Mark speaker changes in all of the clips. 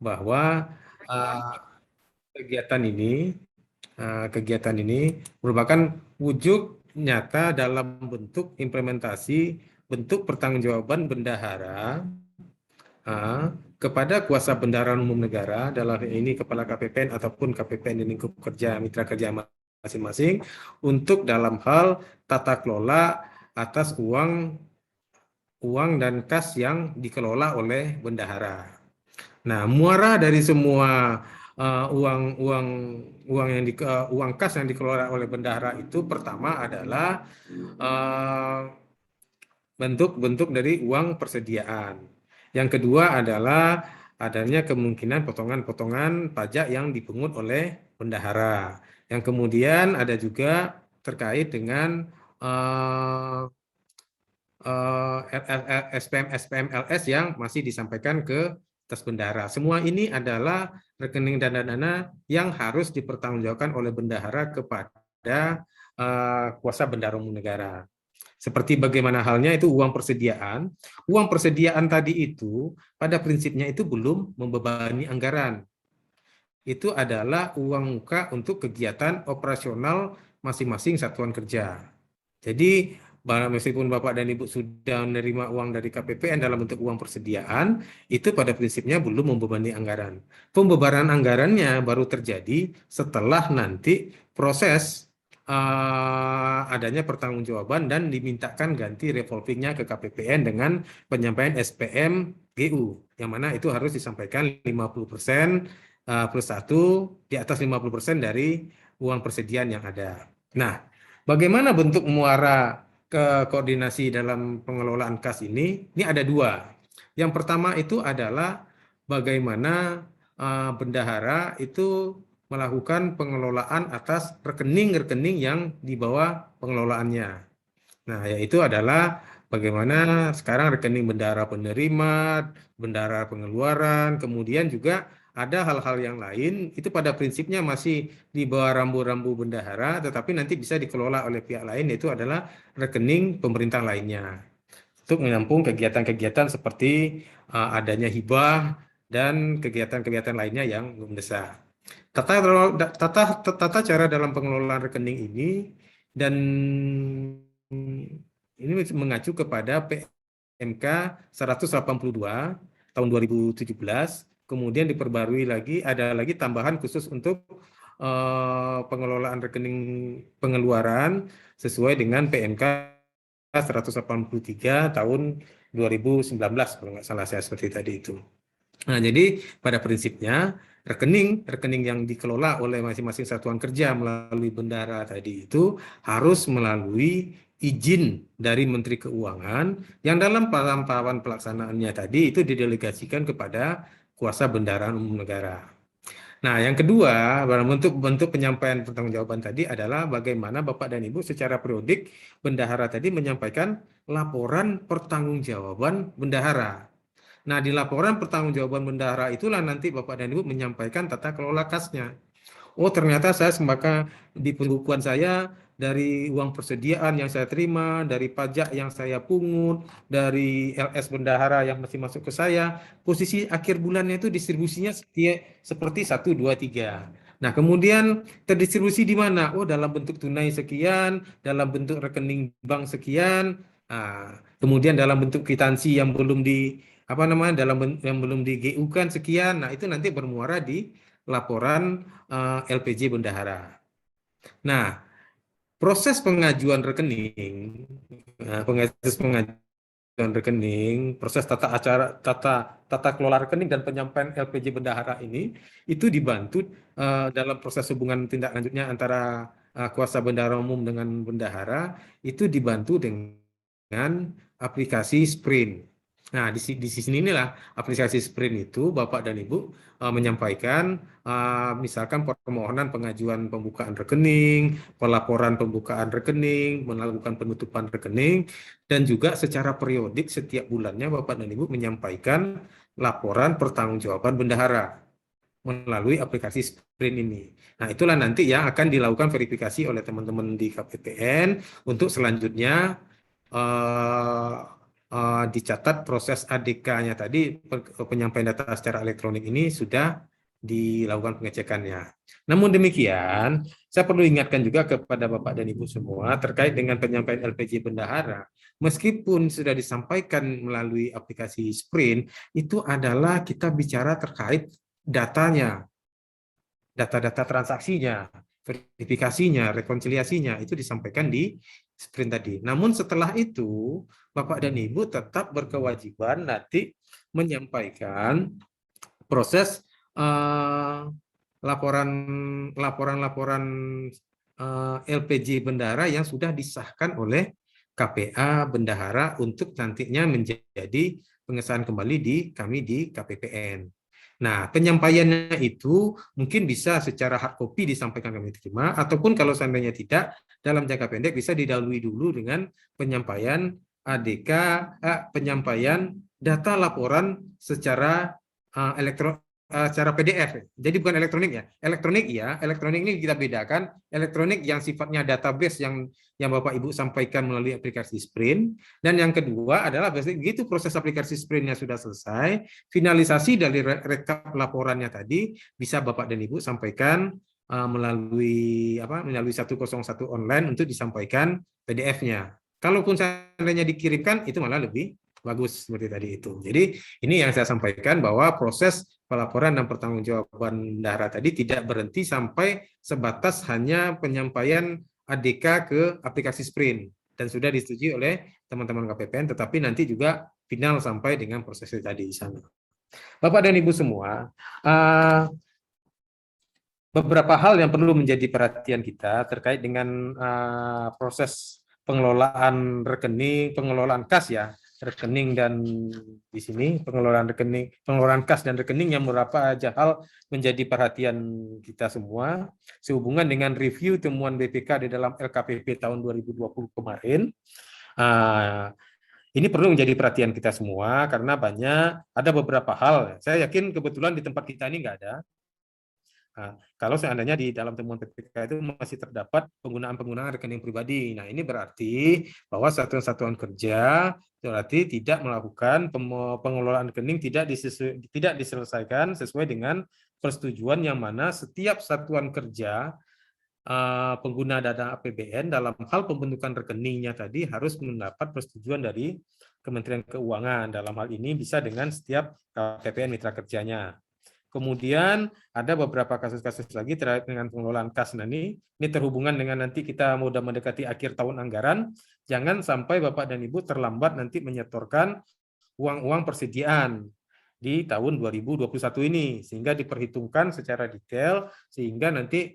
Speaker 1: bahwa uh, kegiatan ini merupakan wujud nyata dalam bentuk implementasi bentuk pertanggungjawaban bendahara kepada kuasa bendaharaan umum negara, dalam ini kepala KPPN ataupun KPPN di lingkup kerja mitra kerja masing-masing, untuk dalam hal tata kelola atas uang dan kas yang dikelola oleh bendahara. Nah, muara dari semua uang kas yang dikelola oleh bendahara itu pertama adalah bentuk-bentuk dari uang persediaan. Yang kedua adalah adanya kemungkinan potongan-potongan pajak yang dipungut oleh bendahara. Yang kemudian ada juga terkait dengan SPM-LS yang masih disampaikan ke atas bendahara. Semua ini adalah rekening dana-dana yang harus dipertanggungjawabkan oleh bendahara kepada kuasa bendahara umum negara. Seperti bagaimana halnya itu uang persediaan. Uang persediaan tadi itu pada prinsipnya itu belum membebani anggaran. Itu adalah uang muka untuk kegiatan operasional masing-masing satuan kerja. Jadi meskipun Bapak dan Ibu sudah menerima uang dari KPPN dalam bentuk uang persediaan, itu pada prinsipnya belum membebani anggaran. Pembebanan anggarannya baru terjadi setelah nanti proses adanya pertanggungjawaban dan dimintakan ganti revolvingnya ke KPPN dengan penyampaian SPM GU, yang mana itu harus disampaikan 50% plus 1 di atas 50% dari uang persediaan yang ada. Nah, bagaimana bentuk muara ke koordinasi dalam pengelolaan kas ini? Ini ada dua. Yang pertama itu adalah bagaimana bendahara itu melakukan pengelolaan atas rekening-rekening yang di bawah pengelolaannya. Nah, yaitu adalah bagaimana sekarang rekening bendahara penerima, bendahara pengeluaran, kemudian juga ada hal-hal yang lain, itu pada prinsipnya masih di bawah rambu-rambu bendahara, tetapi nanti bisa dikelola oleh pihak lain, yaitu adalah rekening pemerintah lainnya. Untuk menampung kegiatan-kegiatan seperti adanya hibah dan kegiatan-kegiatan lainnya yang mendesak. Tata cara dalam pengelolaan rekening ini dan ini mengacu kepada PMK 182 tahun 2017, kemudian diperbarui lagi, ada lagi tambahan khusus untuk pengelolaan rekening pengeluaran sesuai dengan PMK 183 tahun 2019 kalau nggak salah saya seperti tadi itu. Nah, jadi pada prinsipnya rekening yang dikelola oleh masing-masing satuan kerja melalui bendahara tadi itu harus melalui izin dari Menteri Keuangan yang dalam tahapan pelaksanaannya tadi itu didelegasikan kepada kuasa bendaharaan umum negara. Nah, yang kedua, dalam bentuk penyampaian pertanggungjawaban tadi adalah bagaimana Bapak dan Ibu secara periodik bendahara tadi menyampaikan laporan pertanggungjawaban bendahara. Nah, di laporan pertanggungjawaban bendahara itulah nanti Bapak dan Ibu menyampaikan tata kelola kasnya. Oh, ternyata saya sembaka di pembukuan saya dari uang persediaan yang saya terima, dari pajak yang saya pungut, dari LS bendahara yang masih masuk ke saya, posisi akhir bulannya itu distribusinya seperti 1, 2, 3. Nah, kemudian terdistribusi di mana? Oh, dalam bentuk tunai sekian, dalam bentuk rekening bank sekian, kemudian dalam bentuk kwitansi yang belum yang belum di GU-kan sekian. Nah, itu nanti bermuara di laporan LPJ bendahara. Nah, proses pengajuan rekening, proses tata kelola rekening dan penyampaian LPJ bendahara ini itu dibantu dalam proses hubungan tindak lanjutnya antara kuasa bendahara umum dengan bendahara itu dibantu dengan aplikasi Sprint. Nah, di sini inilah aplikasi Sprint itu Bapak dan Ibu menyampaikan misalkan permohonan pengajuan pembukaan rekening, pelaporan pembukaan rekening, melakukan penutupan rekening, dan juga secara periodik setiap bulannya Bapak dan Ibu menyampaikan laporan pertanggungjawaban bendahara melalui aplikasi Sprint ini. Nah, itulah nanti yang akan dilakukan verifikasi oleh teman-teman di KPPN untuk selanjutnya dicatat proses ADK-nya tadi, penyampaian data secara elektronik ini sudah dilakukan pengecekannya. Namun demikian, saya perlu ingatkan juga kepada Bapak dan Ibu semua terkait dengan penyampaian LPG bendahara. Meskipun sudah disampaikan melalui aplikasi Sprint, itu adalah kita bicara terkait datanya, data-data transaksinya, verifikasinya, rekonsiliasinya, itu disampaikan di Sprint tadi. Namun setelah itu, Bapak dan Ibu tetap berkewajiban nanti menyampaikan proses laporan-laporan LPG bendahara yang sudah disahkan oleh KPA bendahara untuk nantinya menjadi pengesahan kembali kami di KPPN. Nah, penyampaiannya itu mungkin bisa secara hard copy disampaikan kami terima, ataupun kalau seandainya tidak, dalam jangka pendek bisa didahului dulu dengan penyampaian ADK, penyampaian data laporan secara secara PDF. Jadi bukan elektronik ya. Elektronik ini kita bedakan. Elektronik yang sifatnya database yang Bapak Ibu sampaikan melalui aplikasi Sprint, dan yang kedua adalah begitu proses aplikasi Sprint-nya sudah selesai, finalisasi dari rekap laporannya tadi bisa Bapak dan Ibu sampaikan melalui 101 online untuk disampaikan PDF-nya. Kalaupun seandainya dikirimkan itu malah lebih bagus seperti tadi itu. Jadi ini yang saya sampaikan bahwa proses pelaporan dan pertanggungjawaban bendahara tadi tidak berhenti sampai sebatas hanya penyampaian ADK ke aplikasi Sprint dan sudah disetujui oleh teman-teman KPPN, tetapi nanti juga final sampai dengan proses tadi di sana. Bapak dan Ibu semua, beberapa hal yang perlu menjadi perhatian kita terkait dengan proses pengelolaan rekening, pengelolaan kas ya, rekening, dan di sini pengelolaan rekening, pengelolaan kas dan rekening yang beberapa aja hal menjadi perhatian kita semua sehubungan dengan review temuan BPK di dalam LKPP tahun 2020 kemarin. Ini perlu menjadi perhatian kita semua karena ada beberapa hal. Saya yakin kebetulan di tempat kita ini nggak ada. Nah, kalau seandainya di dalam temuan PPK itu masih terdapat penggunaan rekening pribadi. Nah, ini berarti bahwa satuan-satuan kerja berarti tidak melakukan pengelolaan rekening tidak diselesaikan sesuai dengan persetujuan yang mana setiap satuan kerja pengguna dana APBN dalam hal pembentukan rekeningnya tadi harus mendapat persetujuan dari Kementerian Keuangan. Dalam hal ini bisa dengan setiap KPPN mitra kerjanya. Kemudian ada beberapa kasus-kasus lagi terkait dengan pengelolaan kas. Nah, ini terhubungan dengan nanti kita sudah mendekati akhir tahun anggaran. Jangan sampai Bapak dan Ibu terlambat nanti menyetorkan uang-uang persediaan di tahun 2021 ini, sehingga diperhitungkan secara detail, sehingga nanti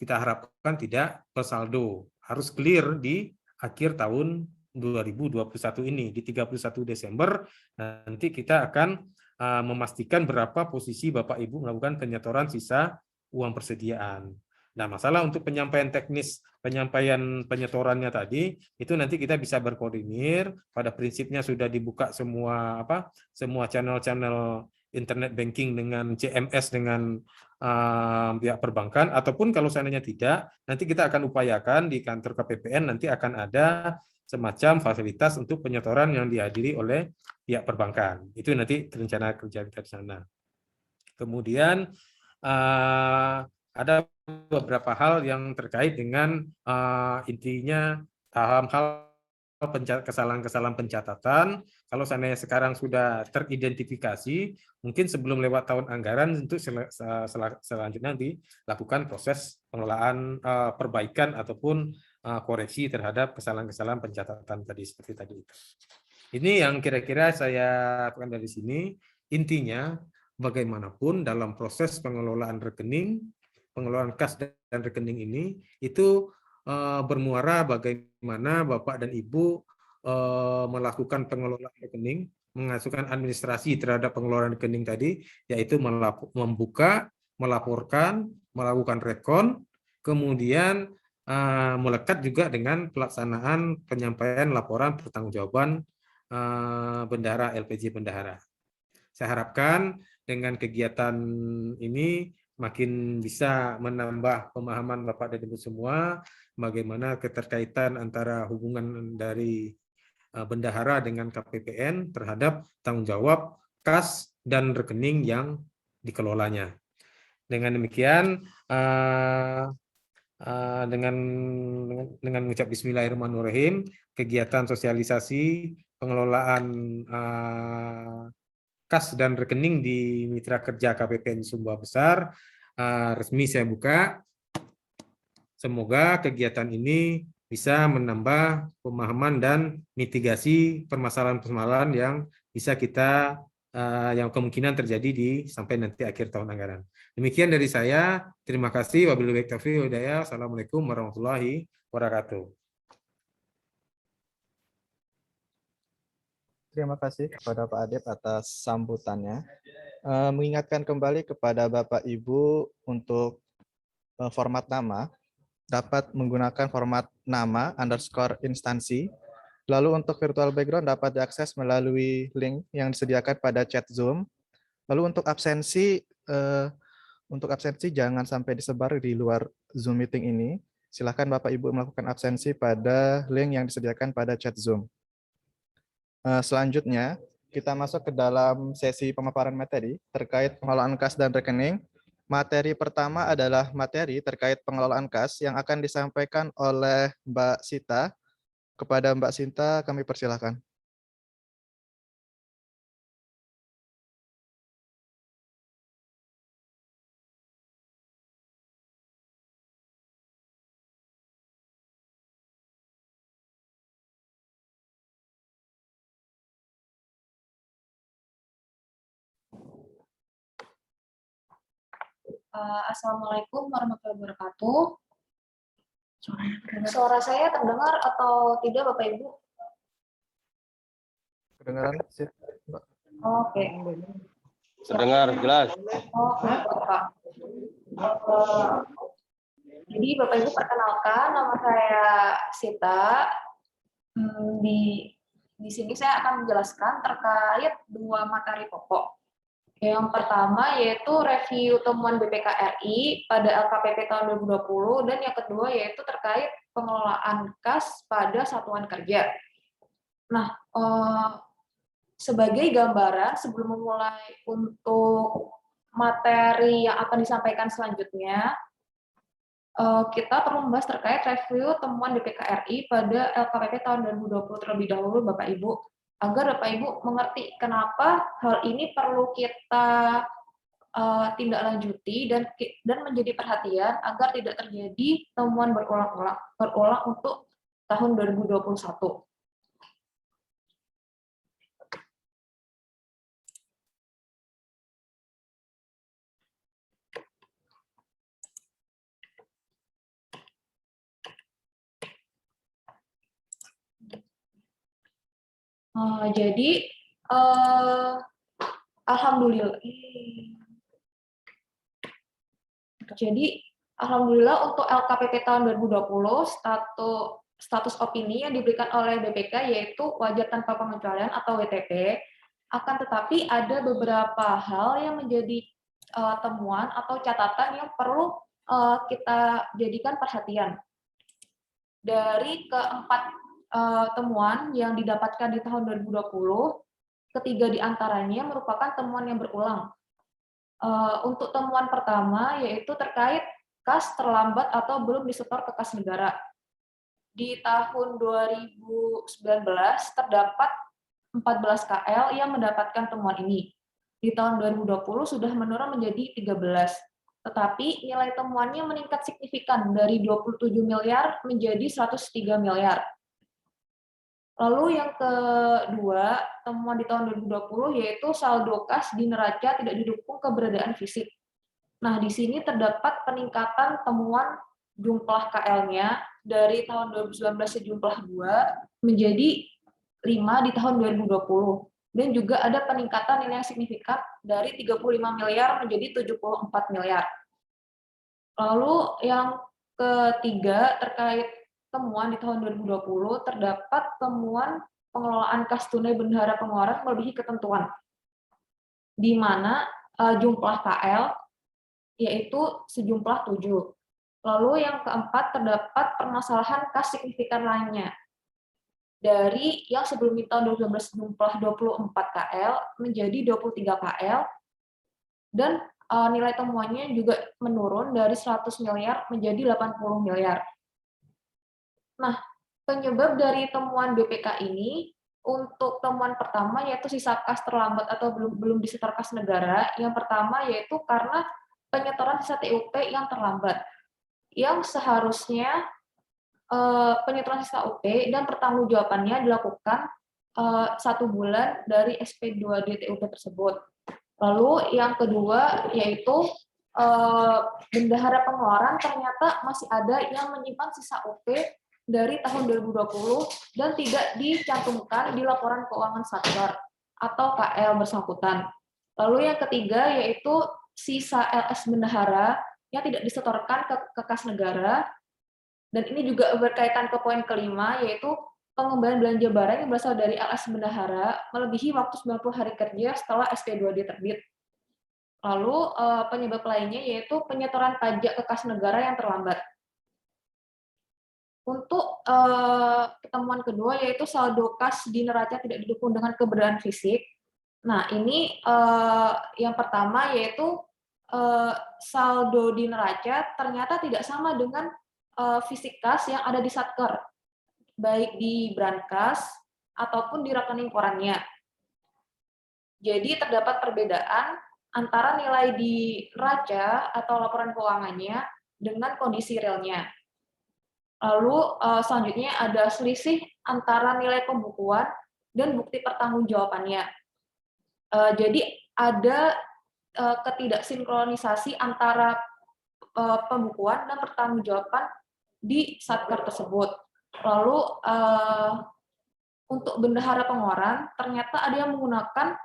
Speaker 1: kita harapkan tidak bersaldo. Harus clear di akhir tahun 2021 ini. Di 31 Desember nanti kita akan memastikan berapa posisi Bapak Ibu melakukan penyetoran sisa uang persediaan. Nah, masalah untuk penyampaian teknis, penyampaian penyetorannya tadi, itu nanti kita bisa berkoordinir. Pada prinsipnya sudah dibuka semua channel-channel internet banking dengan CMS dengan pihak perbankan, ataupun kalau seandainya tidak, nanti kita akan upayakan di kantor KPPN nanti akan ada semacam fasilitas untuk penyetoran yang dihadiri oleh pihak perbankan. Itu nanti rencana kerja kita di sana. Kemudian ada beberapa hal yang terkait dengan intinya hal-hal kesalahan-kesalahan pencatatan. Kalau seandainya sekarang sudah teridentifikasi, mungkin sebelum lewat tahun anggaran untuk selanjutnya dilakukan proses pengelolaan perbaikan ataupun koreksi terhadap kesalahan-kesalahan pencatatan tadi seperti tadi. Ini yang kira-kira saya lakukan dari sini. Intinya bagaimanapun dalam proses pengelolaan rekening, pengelolaan kas dan rekening ini itu bermuara bagaimana Bapak dan Ibu melakukan pengelolaan rekening, mengasuhkan administrasi terhadap pengelolaan rekening tadi, yaitu membuka, melaporkan, melakukan rekon, kemudian melekat juga dengan pelaksanaan penyampaian laporan pertanggungjawaban bendahara LPG bendahara. Saya harapkan dengan kegiatan ini makin bisa menambah pemahaman Bapak dan Ibu semua bagaimana keterkaitan antara hubungan dari bendahara dengan KPPN terhadap tanggung jawab kas dan rekening yang dikelolanya. Dengan demikian, dengan mengucap Bismillahirrahmanirrahim, kegiatan sosialisasi pengelolaan kas dan rekening di Mitra Kerja KPPN Sumba Besar resmi saya buka. Semoga kegiatan ini bisa menambah pemahaman dan mitigasi permasalahan-permasalahan yang bisa kita yang kemungkinan terjadi sampai nanti akhir tahun anggaran. Demikian dari saya. Terima kasih. Wabillahi taufiq wal hidayah. Assalamualaikum warahmatullahi wabarakatuh.
Speaker 2: Terima kasih kepada Pak Adep atas sambutannya. Mengingatkan kembali kepada Bapak Ibu untuk format nama, dapat menggunakan format nama _ instansi. Lalu untuk virtual background dapat diakses melalui link yang disediakan pada chat Zoom. Lalu untuk absensi jangan sampai disebar di luar Zoom meeting ini. Silakan Bapak Ibu melakukan absensi pada link yang disediakan pada chat Zoom. Selanjutnya, kita masuk ke dalam sesi pemaparan materi terkait pengelolaan kas dan rekening. Materi pertama adalah materi terkait pengelolaan kas yang akan disampaikan oleh Mbak Sita. Kepada Mbak Sinta, kami persilahkan.
Speaker 3: Assalamualaikum warahmatullahi wabarakatuh. Suara saya terdengar atau tidak, Bapak Ibu?
Speaker 2: Kedengaran?
Speaker 3: Oke.
Speaker 4: Terdengar jelas.
Speaker 3: Oke, Bapak. Jadi Bapak Ibu perkenalkan, nama saya Sita. Di sini saya akan menjelaskan terkait dua materi pokok. Yang pertama yaitu review temuan BPK RI pada LKPP tahun 2020 dan yang kedua yaitu terkait pengelolaan kas pada satuan kerja. Nah, sebagai gambaran sebelum memulai untuk materi yang akan disampaikan selanjutnya, kita perlu membahas terkait review temuan BPK RI pada LKPP tahun 2020 terlebih dahulu, Bapak Ibu, agar Bapak Ibu mengerti kenapa hal ini perlu kita tindak lanjuti dan menjadi perhatian agar tidak terjadi temuan berulang untuk tahun 2021. Jadi alhamdulillah. Alhamdulillah untuk LKPP tahun 2020 status opini yang diberikan oleh BPK yaitu wajar tanpa pengecualian atau WTP. Akan tetapi ada beberapa hal yang menjadi temuan atau catatan yang perlu kita jadikan perhatian. Dari keempat temuan yang didapatkan di tahun 2020, ketiga diantaranya merupakan temuan yang berulang. Untuk temuan pertama yaitu terkait kas terlambat atau belum disetor ke kas negara. Di tahun 2019 terdapat 14 KL yang mendapatkan temuan ini. Di tahun 2020 sudah menurun menjadi 13. Tetapi nilai temuannya meningkat signifikan dari 27 miliar menjadi 103 miliar. Lalu yang kedua, temuan di tahun 2020 yaitu saldo kas di neraca tidak didukung keberadaan fisik. Nah, di sini terdapat peningkatan temuan jumlah KL-nya dari tahun 2019 sejumlah 2 menjadi 5 di tahun 2020. Dan juga ada peningkatan yang signifikan dari 35 miliar menjadi 74 miliar. Lalu yang ketiga terkait temuan di tahun 2020 terdapat temuan pengelolaan kas tunai bendahara pengeluaran melebihi ketentuan, di mana jumlah KL yaitu sejumlah 7. Lalu yang keempat terdapat permasalahan kas signifikan lainnya. dari yang sebelum tahun 2019 jumlah 24 KL menjadi 23 KL, dan nilai temuannya juga menurun dari 100 miliar menjadi 80 miliar. Nah, penyebab dari temuan BPK ini, untuk temuan pertama yaitu sisa kas terlambat atau belum disetor kas negara. Yang pertama yaitu karena penyetoran sisa TUP yang terlambat, yang seharusnya penyetoran sisa UP dan pertanggungjawabannya dilakukan 1 bulan dari SP2D TUP tersebut. Lalu yang kedua yaitu bendahara pengeluaran ternyata masih ada yang menyimpan sisa UP dari tahun 2020 dan tidak dicantumkan di laporan keuangan Satker atau KL bersangkutan. Lalu yang ketiga yaitu sisa LS bendahara yang tidak disetorkan ke kas negara, dan ini juga berkaitan ke poin kelima yaitu pengembalian belanja barang yang berasal dari LS bendahara melebihi waktu 90 hari kerja setelah SP2D terbit. Lalu penyebab lainnya yaitu penyetoran pajak ke kas negara yang terlambat. Untuk temuan kedua yaitu saldo kas di neraca tidak didukung dengan keberadaan fisik. Nah, ini yang pertama yaitu saldo di neraca ternyata tidak sama dengan fisik kas yang ada di Satker, baik di brankas ataupun di rekening korannya. Jadi terdapat perbedaan antara nilai di neraca atau laporan keuangannya dengan kondisi realnya. Lalu selanjutnya ada selisih antara nilai pembukuan dan bukti pertanggungjawabannya. Jadi ada ketidaksinkronisasi antara pembukuan dan pertanggungjawaban di Satker tersebut. Lalu untuk bendahara pengeluaran ternyata ada yang menggunakan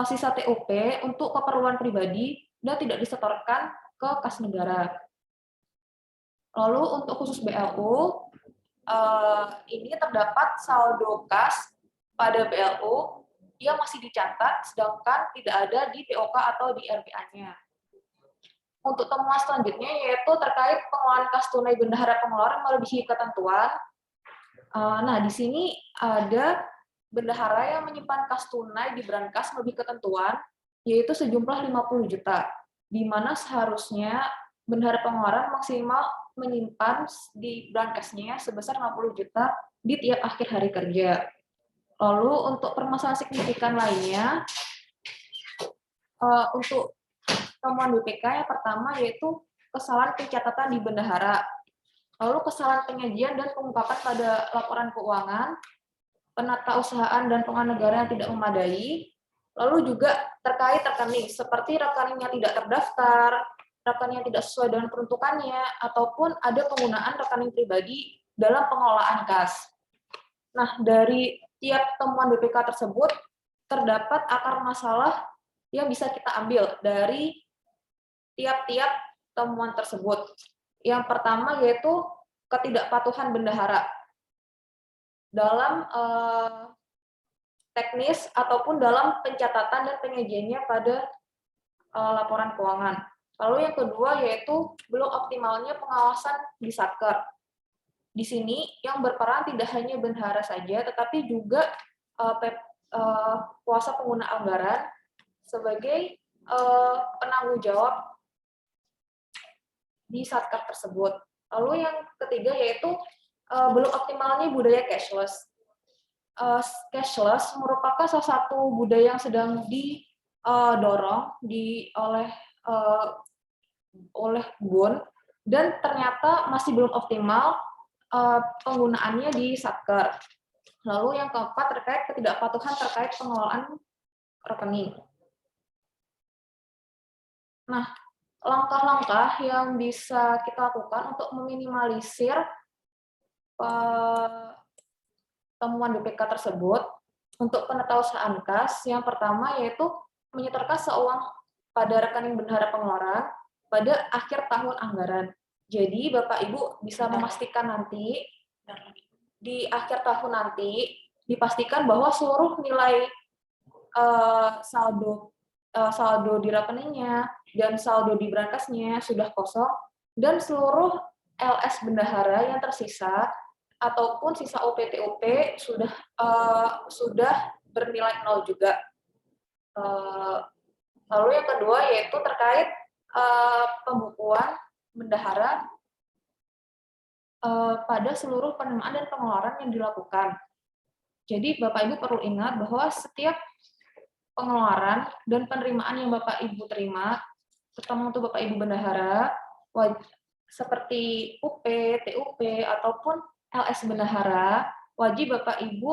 Speaker 3: sisa TOP untuk keperluan pribadi dan tidak disetorkan ke kas negara. Lalu untuk khusus BLU, ini terdapat saldo kas pada BLU yang masih dicatat, sedangkan tidak ada di POK atau di RPA-nya. Untuk temuan selanjutnya yaitu terkait pengelolaan kas tunai bendahara pengeluaran melebihi ketentuan. Nah, di sini ada bendahara yang menyimpan kas tunai di brankas melebihi ketentuan, yaitu sejumlah 50 juta, di mana seharusnya bendahara pengeluaran maksimal menyimpan di brankasnya sebesar 50 juta di tiap akhir hari kerja. Lalu untuk permasalahan signifikan lainnya, untuk temuan BPK yang pertama yaitu kesalahan pencatatan di bendahara, lalu kesalahan penyajian dan pengungkapan pada laporan keuangan, penata usahaan dan pengelolaan negara yang tidak memadai, lalu juga terkait rekening seperti rekening yang tidak terdaftar, rekening yang tidak sesuai dengan peruntukannya, ataupun ada penggunaan rekening pribadi dalam pengelolaan kas. Nah, dari tiap temuan BPK tersebut terdapat akar masalah yang bisa kita ambil dari tiap-tiap temuan tersebut. Yang pertama yaitu ketidakpatuhan bendahara dalam teknis ataupun dalam pencatatan dan penyajiannya pada laporan keuangan. Lalu yang kedua yaitu belum optimalnya pengawasan di Satker. Di sini yang berperan tidak hanya bendahara saja, tetapi juga kuasa pengguna anggaran sebagai penanggung jawab di Satker tersebut. Lalu yang ketiga yaitu belum optimalnya budaya cashless. Cashless merupakan salah satu budaya yang sedang didorong oleh BUN dan ternyata masih belum optimal penggunaannya di Satker. Lalu yang keempat terkait ketidakpatuhan terkait pengelolaan rekening. Nah, langkah-langkah yang bisa kita lakukan untuk meminimalisir temuan BPK tersebut untuk penetausahaan kas, yang pertama yaitu menyetorkan seuang pada rekening bendahara pengeluaran pada akhir tahun anggaran. Jadi Bapak Ibu bisa memastikan nanti di akhir tahun nanti dipastikan bahwa seluruh nilai saldo di rekeningnya dan saldo di brankasnya sudah kosong, dan seluruh LS bendahara yang tersisa ataupun sisa OP-TOP sudah bernilai 0 juga. Lalu yang kedua yaitu terkait pembukuan bendahara pada seluruh penerimaan dan pengeluaran yang dilakukan. Jadi Bapak Ibu perlu ingat bahwa setiap pengeluaran dan penerimaan yang Bapak Ibu terima, terutama untuk Bapak Ibu bendahara, seperti UP, TUP, ataupun LS bendahara, wajib Bapak Ibu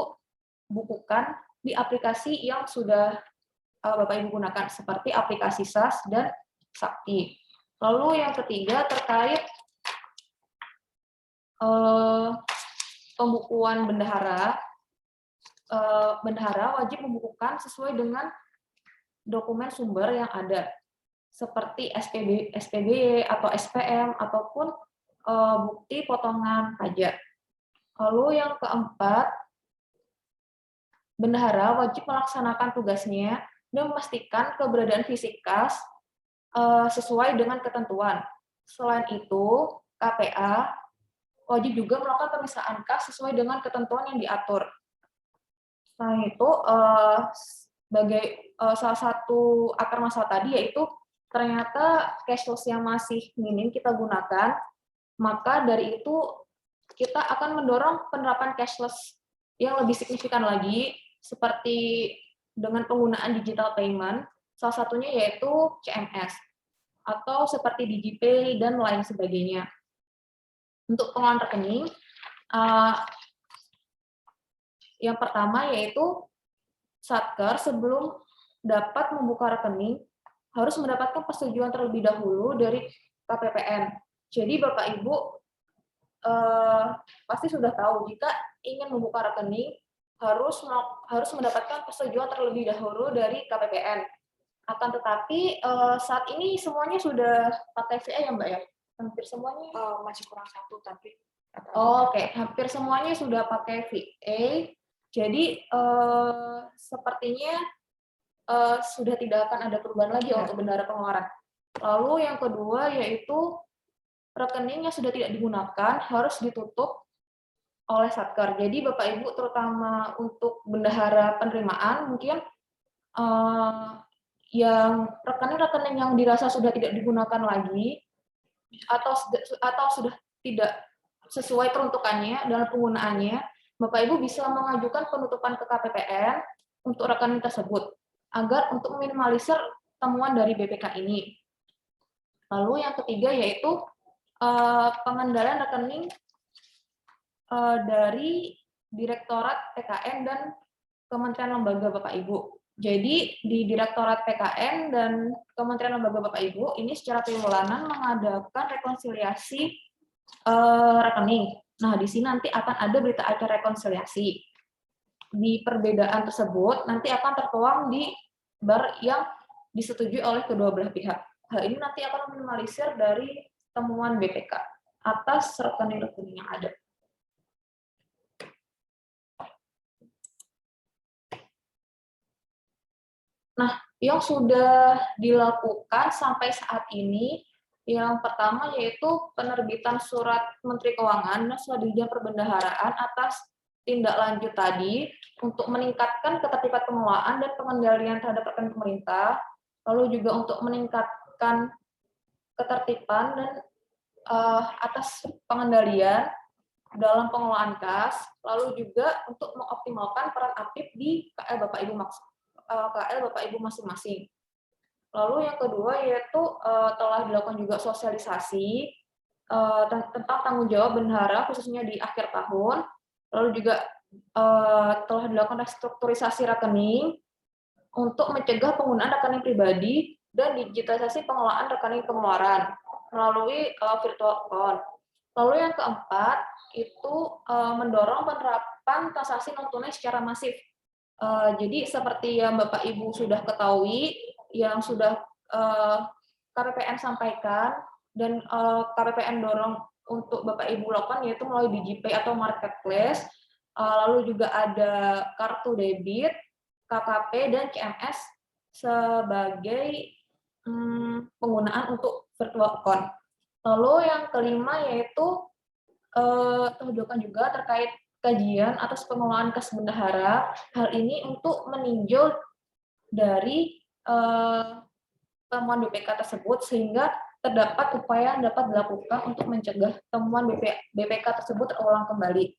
Speaker 3: bukukan di aplikasi yang sudah Bapak Ibu gunakan, seperti aplikasi SAS dan Sakti. Lalu yang ketiga terkait pembukuan bendahara, bendahara wajib membukukan sesuai dengan dokumen sumber yang ada, seperti SPB atau SPM, ataupun bukti potongan pajak. Lalu yang keempat, bendahara wajib melaksanakan tugasnya dan memastikan keberadaan fisik kas sesuai dengan ketentuan. Selain itu, KPA wajib juga melakukan pemeriksaan kas sesuai dengan ketentuan yang diatur. Selain itu, sebagai salah satu akar masalah tadi, yaitu ternyata cashless yang masih minim kita gunakan, maka dari itu kita akan mendorong penerapan cashless yang lebih signifikan lagi, seperti dengan penggunaan digital payment, salah satunya yaitu CMS, atau seperti DigiPay dan lain sebagainya. Untuk pengelolaan rekening, yang pertama yaitu Satker sebelum dapat membuka rekening harus mendapatkan persetujuan terlebih dahulu dari KPPN. Jadi Bapak Ibu pasti sudah tahu jika ingin membuka rekening harus mendapatkan persetujuan terlebih dahulu dari KPPN. Akan tetapi saat ini semuanya sudah pakai VA ya Mbak ya? Hampir semuanya
Speaker 5: masih kurang satu tapi
Speaker 3: Oke, hampir semuanya sudah pakai VA. Jadi sepertinya sudah tidak akan ada perubahan lagi untuk bendahara pengeluaran. Lalu yang kedua yaitu rekening yang sudah tidak digunakan harus ditutup oleh Satker. Jadi Bapak Ibu terutama untuk bendahara penerimaan mungkin yang rekening-rekening yang dirasa sudah tidak digunakan lagi atau sudah tidak sesuai peruntukannya dalam penggunaannya, Bapak Ibu bisa mengajukan penutupan ke KPPN untuk rekening tersebut agar untuk meminimalisir temuan dari BPK ini. Lalu yang ketiga yaitu pengendalian rekening dari Direktorat PKN dan Kementerian Lembaga Bapak Ibu. Jadi di Direktorat PKN dan Kementerian Lembaga Bapak Ibu ini secara triwulanan mengadakan rekonsiliasi rekening. Nah, di sini nanti akan ada berita acara rekonsiliasi. Di perbedaan tersebut nanti akan tertuang di bar yang disetujui oleh kedua belah pihak. Hal ini nanti akan meminimalisir dari temuan BPK atas rekening-rekening yang ada. Nah, yang sudah dilakukan sampai saat ini, yang pertama yaitu penerbitan surat Menteri Keuangan dan Surat Dirjen Perbendaharaan atas tindak lanjut tadi untuk meningkatkan ketertiban pengelolaan dan pengendalian terhadap rekening pemerintah, lalu juga untuk meningkatkan ketertiban dan atas pengendalian dalam pengelolaan kas, lalu juga untuk mengoptimalkan peran aktif di KL Bapak Ibu masing-masing. Lalu yang kedua yaitu telah dilakukan juga sosialisasi tentang tanggung jawab bendahara khususnya di akhir tahun. Lalu juga telah dilakukan restrukturisasi rekening untuk mencegah penggunaan rekening pribadi dan digitalisasi pengelolaan rekening pengeluaran melalui virtual account. Lalu yang keempat itu mendorong penerapan transaksi non tunai secara masif. Jadi seperti yang Bapak Ibu sudah ketahui, yang sudah KPPN sampaikan dan KPPN dorong untuk Bapak Ibu lakukan yaitu melalui DigiPay atau marketplace, lalu juga ada kartu debit, KKP dan CMS sebagai penggunaan untuk virtual account. Lalu yang kelima yaitu tunjukkan juga terkait kajian atas pengelolaan kas bendahara. Hal ini untuk meninjau dari temuan BPK tersebut sehingga terdapat upaya yang dapat dilakukan untuk mencegah temuan BPK tersebut terulang kembali.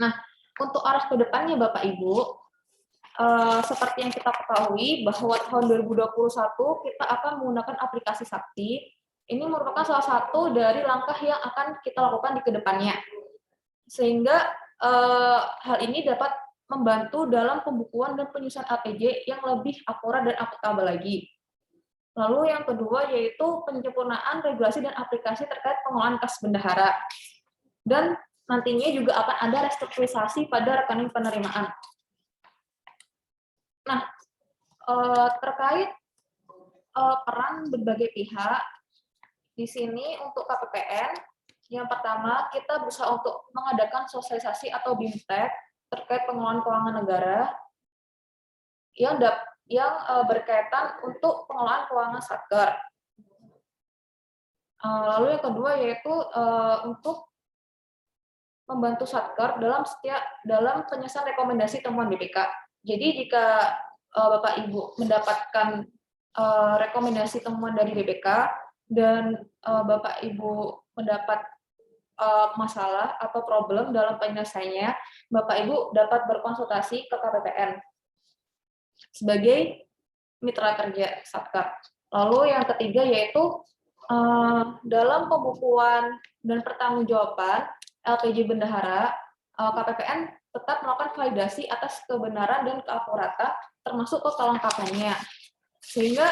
Speaker 3: Nah, untuk arah ke depannya Bapak Ibu, seperti yang kita ketahui bahwa tahun 2021 kita akan menggunakan aplikasi Sakti. Ini merupakan salah satu dari langkah yang akan kita lakukan di kedepannya. Sehingga hal ini dapat membantu dalam pembukuan dan penyusunan LPJ yang lebih akurat dan akuntabel lagi. Lalu yang kedua yaitu penyempurnaan regulasi dan aplikasi terkait pengelolaan kas bendahara. Dan nantinya juga akan ada restrukturisasi pada rekening penerimaan. Nah, terkait peran berbagai pihak, di sini untuk KPPN, yang pertama kita berusaha untuk mengadakan sosialisasi atau BIMTEK terkait pengelolaan keuangan negara yang berkaitan untuk pengelolaan keuangan Satker. Lalu yang kedua yaitu untuk membantu Satker dalam penyelesaian rekomendasi temuan BPK. Jadi jika Bapak Ibu mendapatkan rekomendasi temuan dari BPK dan Bapak Ibu mendapat masalah atau problem dalam penyelesaiannya, Bapak Ibu dapat berkonsultasi ke KPPN sebagai mitra kerja Satker. Lalu yang ketiga yaitu dalam pembukuan dan pertanggungjawaban LPJ bendahara, KPPN tetap melakukan validasi atas kebenaran dan keakuratan termasuk kelengkapannya. Sehingga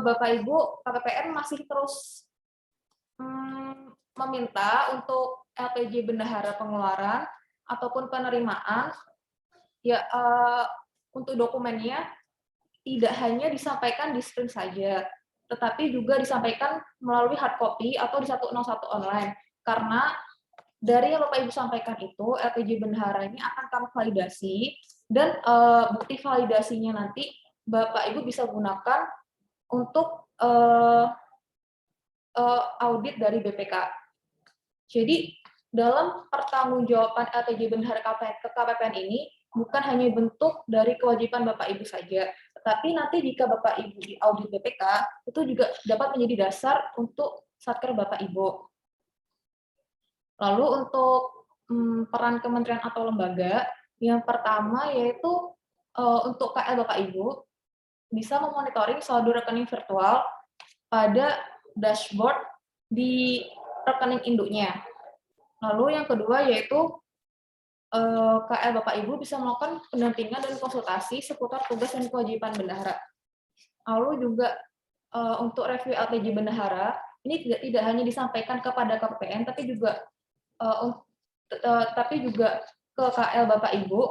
Speaker 3: Bapak Ibu KPPN masih terus meminta untuk LPJ bendahara pengeluaran ataupun penerimaan ya untuk dokumennya tidak hanya disampaikan di sprint saja, tetapi juga disampaikan melalui hard copy atau di 101 online. Karena dari yang Bapak Ibu sampaikan itu, LPJ bendahara ini akan kami validasi dan bukti validasinya nanti Bapak Ibu bisa gunakan untuk audit dari BPK. Jadi dalam pertanggungjawaban LPJ bendahara ke KPPN ini bukan hanya bentuk dari kewajiban Bapak Ibu saja, tetapi nanti jika Bapak Ibu di audit BPK itu juga dapat menjadi dasar untuk Satker Bapak Ibu. Lalu untuk peran kementerian atau lembaga, yang pertama yaitu untuk KL Bapak Ibu bisa memonitoring saldo rekening virtual pada dashboard di rekening induknya. Lalu yang kedua yaitu KL Bapak Ibu bisa melakukan pendampingan dan konsultasi seputar tugas dan kewajiban bendahara. Lalu juga untuk review LPJ bendahara, ini tidak hanya disampaikan kepada KPPN, tapi juga ke KL Bapak Ibu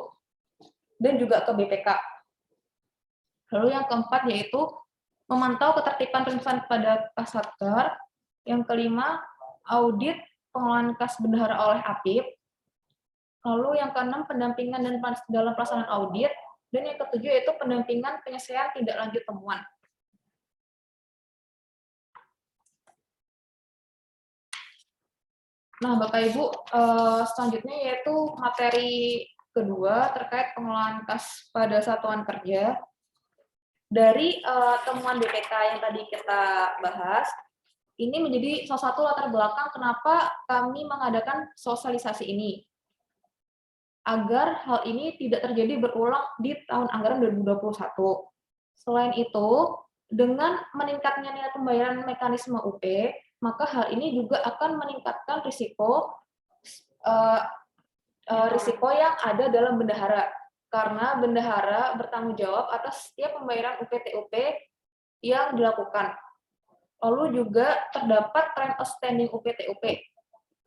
Speaker 3: dan juga ke BPK. Lalu yang keempat yaitu memantau ketertiban penyelesaian pada kas Satker. Yang kelima, audit pengelolaan kas bendahara oleh APIP. Lalu yang keenam, pendampingan dan dalam pelaksanaan audit. Dan yang ketujuh yaitu pendampingan penyelesaian tidak lanjut temuan. Nah, Bapak Ibu, selanjutnya yaitu materi kedua terkait pengelolaan kas pada satuan kerja. Dari temuan BPK yang tadi kita bahas, ini menjadi salah satu latar belakang kenapa kami mengadakan sosialisasi ini. Agar hal ini tidak terjadi berulang di tahun anggaran 2021. Selain itu, dengan meningkatnya nilai pembayaran mekanisme UP, maka hal ini juga akan meningkatkan risiko yang ada dalam bendahara. Karena bendahara bertanggung jawab atas setiap pembayaran UPT-UP yang dilakukan. Lalu juga terdapat tren outstanding UPT-UP.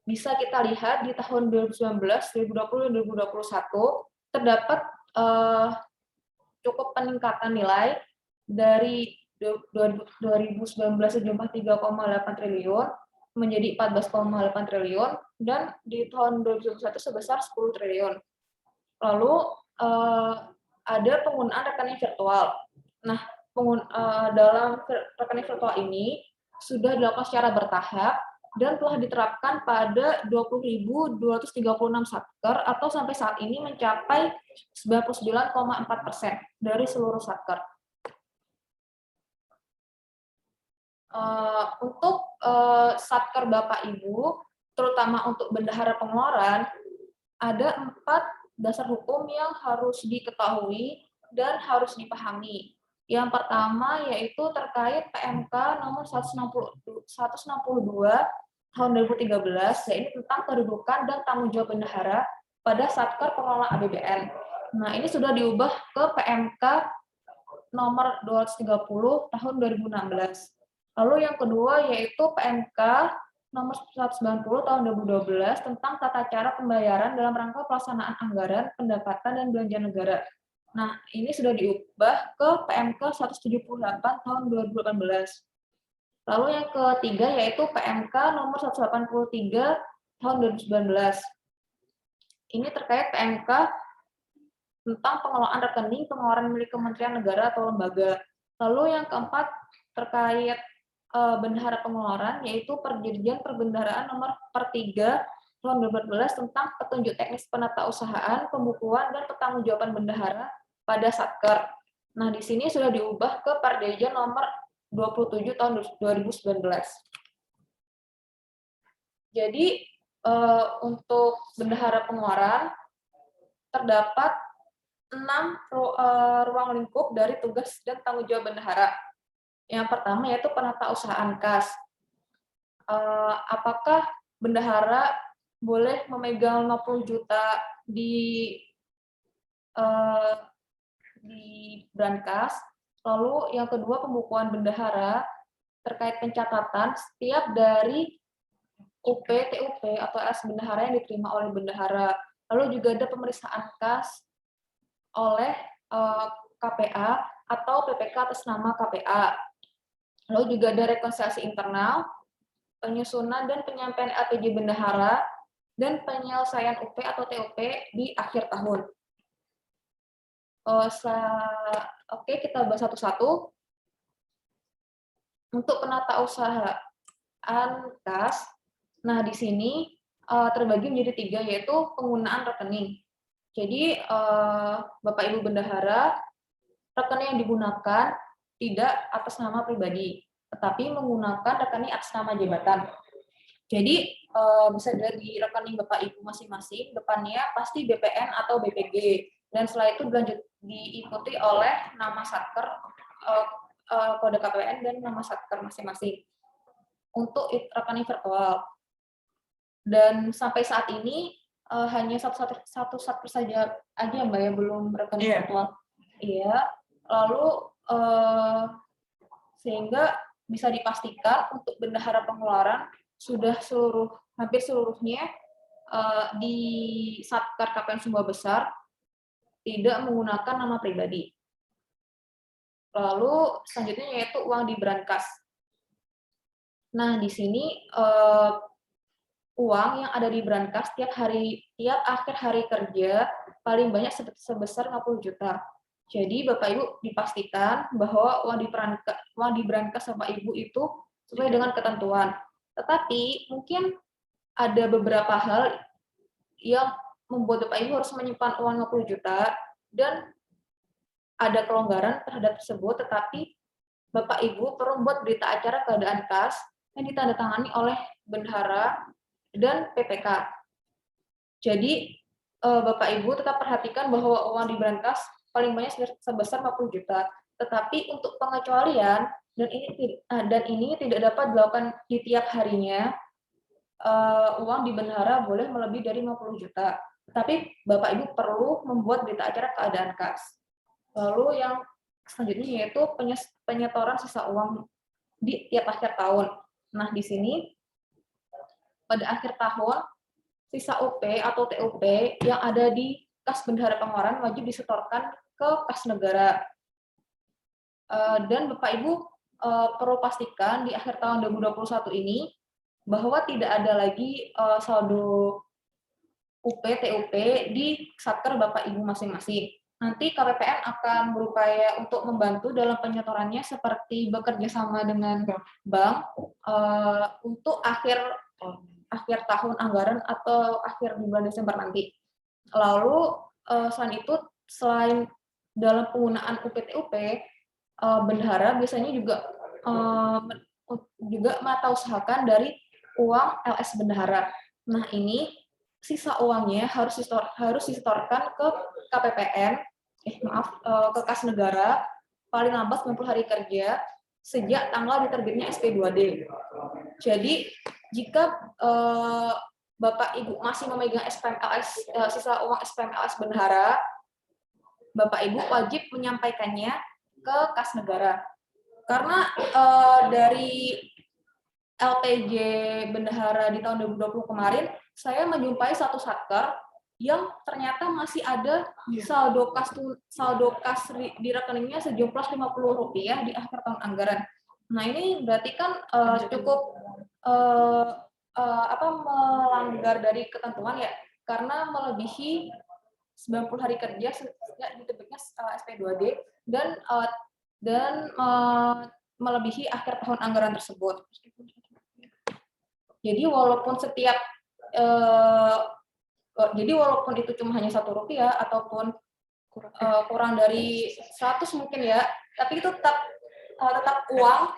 Speaker 3: Bisa kita lihat di tahun 2019, 2020, 2021 terdapat cukup peningkatan nilai dari 2019 sejumlah 3,8 triliun menjadi 14,8 triliun dan di tahun 2021 sebesar 10 triliun. Lalu ada penggunaan rekening virtual. Nah, dalam rekening virtual ini sudah dilakukan secara bertahap dan telah diterapkan pada 20.236 satker atau sampai saat ini mencapai 99,4% dari seluruh satker. Untuk satker Bapak Ibu, terutama untuk bendahara pengeluaran, ada 4 dasar hukum yang harus diketahui dan harus dipahami. Yang pertama yaitu terkait PMK nomor 162 tahun 2013, yaitu tentang kedudukan dan tanggung jawab bendahara pada Satker Pengelola APBN. Nah, ini sudah diubah ke PMK nomor 230 tahun 2016. Lalu yang kedua yaitu PMK nomor 190 tahun 2012 tentang tata cara pembayaran dalam rangka pelaksanaan anggaran, pendapatan, dan belanja negara. Nah, ini sudah diubah ke PMK 178 tahun 2018. Lalu yang ketiga yaitu PMK nomor 183 tahun 2019. Ini terkait PMK tentang pengelolaan rekening pengeluaran milik Kementerian Negara atau lembaga. Lalu yang keempat terkait bendahara pengeluaran, yaitu Perjanjian Perbendaharaan nomor 3 tahun 2014 tentang petunjuk teknis penatausahaan, pembukuan, dan pertanggungjawaban bendahara pada Satker. Nah, di sini sudah diubah ke Perjanjian nomor 27 tahun 2019. Jadi, untuk bendahara pengeluaran, terdapat 6 ruang lingkup dari tugas dan tanggung jawab bendahara. Yang pertama yaitu penatausahaan kas. Apakah bendahara boleh memegang 50 juta di Brankas? Lalu yang kedua pembukuan bendahara terkait pencatatan setiap dari UP, TUP atau LS bendahara yang diterima oleh bendahara. Lalu juga ada pemeriksaan kas oleh KPA atau PPK atas nama KPA. Lalu juga ada rekonsiliasi internal, penyusunan dan penyampaian LPJ bendahara, dan penyelesaian UP atau TUP di akhir tahun. Oke, kita bahas satu-satu. Untuk penatausahaan kas, nah di sini terbagi menjadi 3, yaitu penggunaan rekening. Jadi, Bapak Ibu bendahara, rekening yang digunakan tidak atas nama pribadi, tetapi menggunakan rekening atas nama jabatan. Jadi, bisa dari rekening Bapak Ibu masing-masing, depannya pasti BPN atau BPG, dan setelah itu diikuti oleh nama satker, kode KPN, dan nama satker masing-masing untuk rekening virtual. Dan sampai saat ini hanya satu satker saja aja Mbak ya, belum rekening virtual. Iya. Lalu sehingga bisa dipastikan untuk bendahara pengeluaran sudah hampir seluruhnya di Satker KPN Sumba Besar tidak menggunakan nama pribadi. Lalu selanjutnya yaitu uang di Brankas. Nah, di sini uang yang ada di Brankas tiap akhir hari kerja paling banyak sebesar 50 juta. Jadi Bapak Ibu dipastikan bahwa uang di Brankas Bapak Ibu itu sesuai dengan ketentuan. Tetapi mungkin ada beberapa hal yang membuat Bapak Ibu harus menyimpan uang 50 juta dan ada kelonggaran terhadap tersebut, tetapi Bapak Ibu perlu membuat berita acara keadaan kas yang ditandatangani oleh bendahara dan PPK. Jadi Bapak Ibu tetap perhatikan bahwa uang di Brankas paling banyak sebesar 50 juta. Tetapi untuk pengecualian, dan ini tidak dapat dilakukan di tiap harinya, uang di bendahara boleh melebihi dari 50 juta. Tetapi Bapak Ibu perlu membuat berita acara keadaan kas. Lalu yang selanjutnya yaitu penyetoran sisa uang di tiap akhir tahun. Nah, di sini pada akhir tahun, sisa UP atau TUP yang ada di kas bendahara pengeluaran wajib disetorkan ke kas negara. Dan Bapak Ibu perlu pastikan di akhir tahun 2021 ini bahwa tidak ada lagi saldo UP, TUP di Satker Bapak Ibu masing-masing. Nanti KPPN akan berupaya untuk membantu dalam penyetorannya seperti bekerja sama dengan bank untuk akhir akhir tahun anggaran atau akhir di bulan Desember nanti. Lalu selain itu, selain dalam penggunaan UPT-UP, bendahara biasanya juga mata usahakan dari uang LS bendahara. Nah, ini sisa uangnya harus disetorkan ke KPPN, ke kas negara paling lambat 90 hari kerja sejak tanggal diterbitnya SP2D. Jadi, jika Bapak Ibu masih memegang SPMLS, sisa uang SPMLS bendahara, Bapak Ibu wajib menyampaikannya ke kas negara. Karena dari LPJ bendahara di tahun 2020 kemarin, saya menjumpai satu satker yang ternyata masih ada saldo kas di rekeningnya sejumlah Rp50 di akhir tahun anggaran. Nah, ini berarti kan cukup melanggar dari ketentuan ya, karena melebihi 90 hari kerja sejak diterbitnya SP2D dan melebihi akhir tahun anggaran tersebut. Jadi walaupun itu cuma hanya Rp1 ataupun kurang dari 100 mungkin ya, tapi itu tetap uang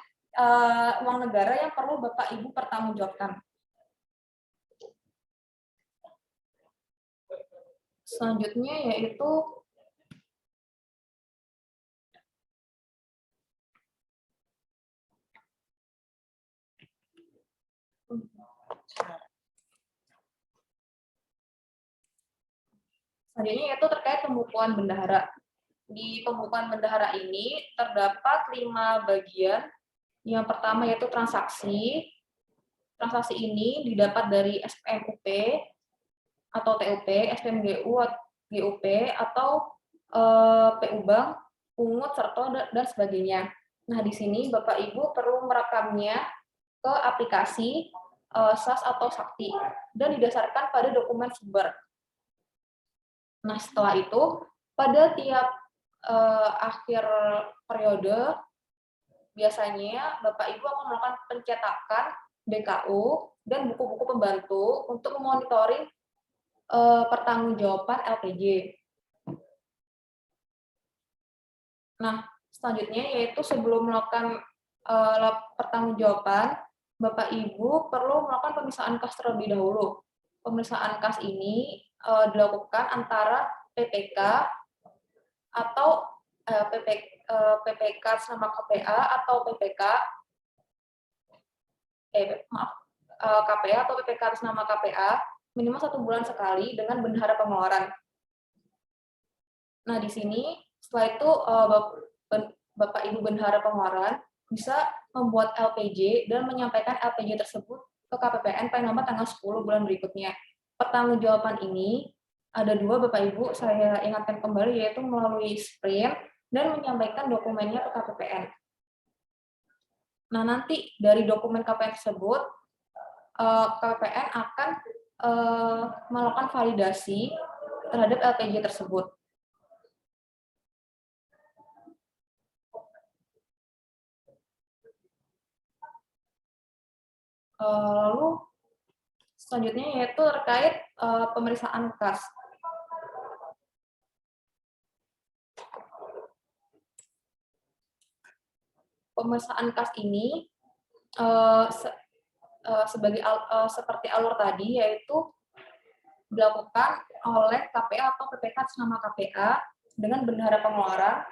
Speaker 3: negara yang perlu Bapak Ibu pertanggungjawabkan. Selanjutnya yaitu terkait pembukuan bendahara. Di pembukuan bendahara ini terdapat 5 bagian. Yang pertama yaitu transaksi. Transaksi ini didapat dari SPMUP atau TUP, SPMGU, GUP, atau PU Bank, pungut, serto, dan sebagainya. Nah, di sini Bapak Ibu perlu merekamnya ke aplikasi SAS atau Sakti dan didasarkan pada dokumen sumber. Nah, setelah itu, pada tiap akhir periode, biasanya Bapak Ibu akan melakukan pencetakan BKU dan buku-buku pembantu untuk memonitoring pertanggungjawaban LPJ. Nah, selanjutnya yaitu sebelum melakukan pertanggungjawaban, Bapak Ibu perlu melakukan pemisahan kas terlebih dahulu. Pemisahan kas ini dilakukan antara PPK atau PPK atas nama KPA atau KPA atau PPK atas nama KPA minimal 1 bulan sekali dengan bendahara pengeluaran. Nah, di sini setelah itu Bapak Ibu bendahara pengeluaran bisa membuat LPJ dan menyampaikan LPJ tersebut ke KPPN paling lambat tanggal 10 bulan berikutnya. Pertanggungjawaban ini ada 2 Bapak Ibu, saya ingatkan kembali, yaitu melalui sprint dan menyampaikan dokumennya ke KPPN. Nah, nanti dari dokumen KPPN tersebut, KPPN akan melakukan validasi terhadap LPJ tersebut. Lalu selanjutnya yaitu terkait pemeriksaan kas. Pemeriksaan kas ini seperti alur tadi, yaitu dilakukan oleh KPA atau PPK atas nama KPA dengan bendahara pengeluaran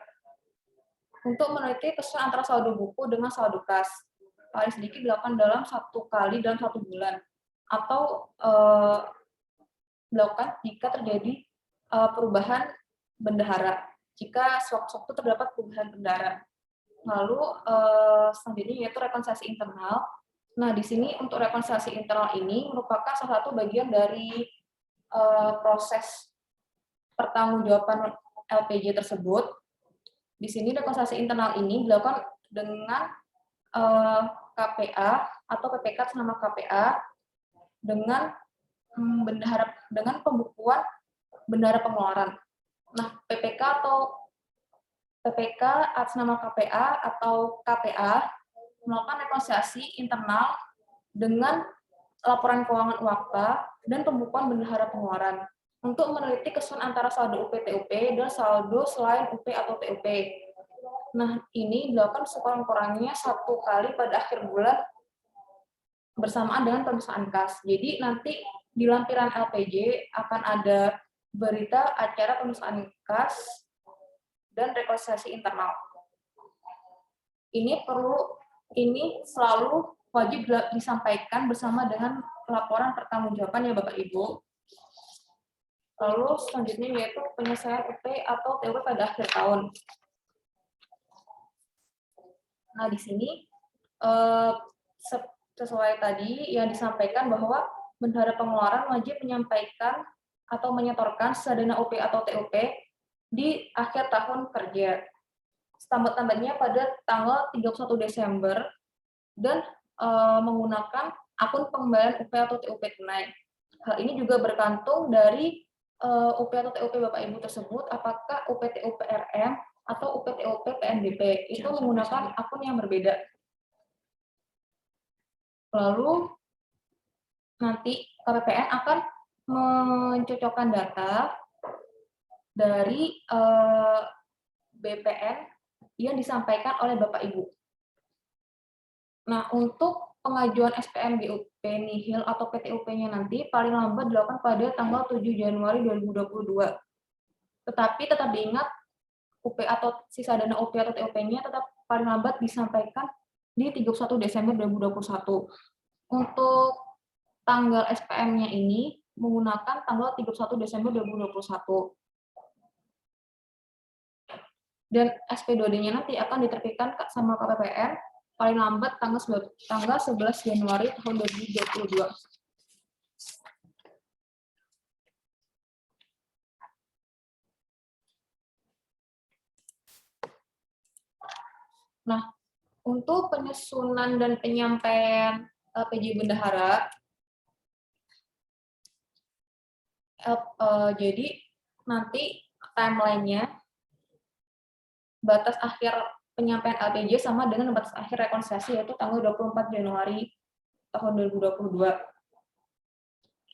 Speaker 3: untuk meneliti kesesuaian antara saldo buku dengan saldo kas. Paling sedikit dilakukan dalam 1 kali dalam 1 bulan, atau dilakukan jika terjadi perubahan bendahara, jika sewaktu-waktu terdapat perubahan bendahara. Lalu selanjutnya yaitu rekonsiliasi internal. Nah, di sini untuk rekonsiliasi internal ini merupakan salah satu bagian dari proses pertanggungjawaban LPJ tersebut. Di sini rekonsiliasi internal ini dilakukan dengan KPA atau PPK atas nama KPA dengan pembukuan bendahara pengeluaran. Nah, PPK atas nama KPA atau KPA melakukan rekonsiliasi internal dengan laporan keuangan UAKTA, dan pembukuan bendahara pengeluaran untuk meneliti kesesuaian antara saldo UP-TUP dan saldo selain UP atau TUP. Nah, ini dilakukan sekurang-kurangnya 1 kali pada akhir bulan bersamaan dengan pemeriksaan kas. Jadi nanti di lampiran LPJ akan ada berita acara pemeriksaan kas dan rekonsiliasi internal. Ini selalu wajib disampaikan bersama dengan laporan pertanggungjawaban ya Bapak Ibu. Lalu selanjutnya yaitu penyelesaian UP atau TUP pada akhir tahun. Nah, di sini sesuai tadi yang disampaikan bahwa bendahara pengeluaran wajib menyampaikan atau menyetorkan sisa dana UP atau TUP di akhir tahun kerja. Setambat-tambatnya pada tanggal 31 Desember dan menggunakan akun pengembalian UP atau TUP tunai. Hal ini juga bergantung dari UP atau TUP Bapak Ibu tersebut, apakah UP TUP RM atau UP TUP PNBP, itu menggunakan akun yang berbeda. Lalu nanti KPPN akan mencocokkan data dari BPN yang disampaikan oleh Bapak Ibu. Nah, untuk pengajuan SPM GUP nihil atau PTUP-nya nanti paling lambat dilakukan pada tanggal 7 Januari 2022. Tetapi tetap diingat UP atau sisa dana UP atau TUP-nya tetap paling lambat disampaikan di 31 Desember 2021. Untuk tanggal SPM-nya ini menggunakan tanggal 31 Desember 2021. Dan SP2D-nya nanti akan diterbitkan sama KPPN paling lambat tanggal 11 Januari tahun 2022. Nah, untuk penyusunan dan penyampaian LPJ bendahara, jadi nanti timeline-nya batas akhir penyampaian LPJ sama dengan batas akhir rekonsiliasi yaitu tanggal 24 Januari tahun 2022.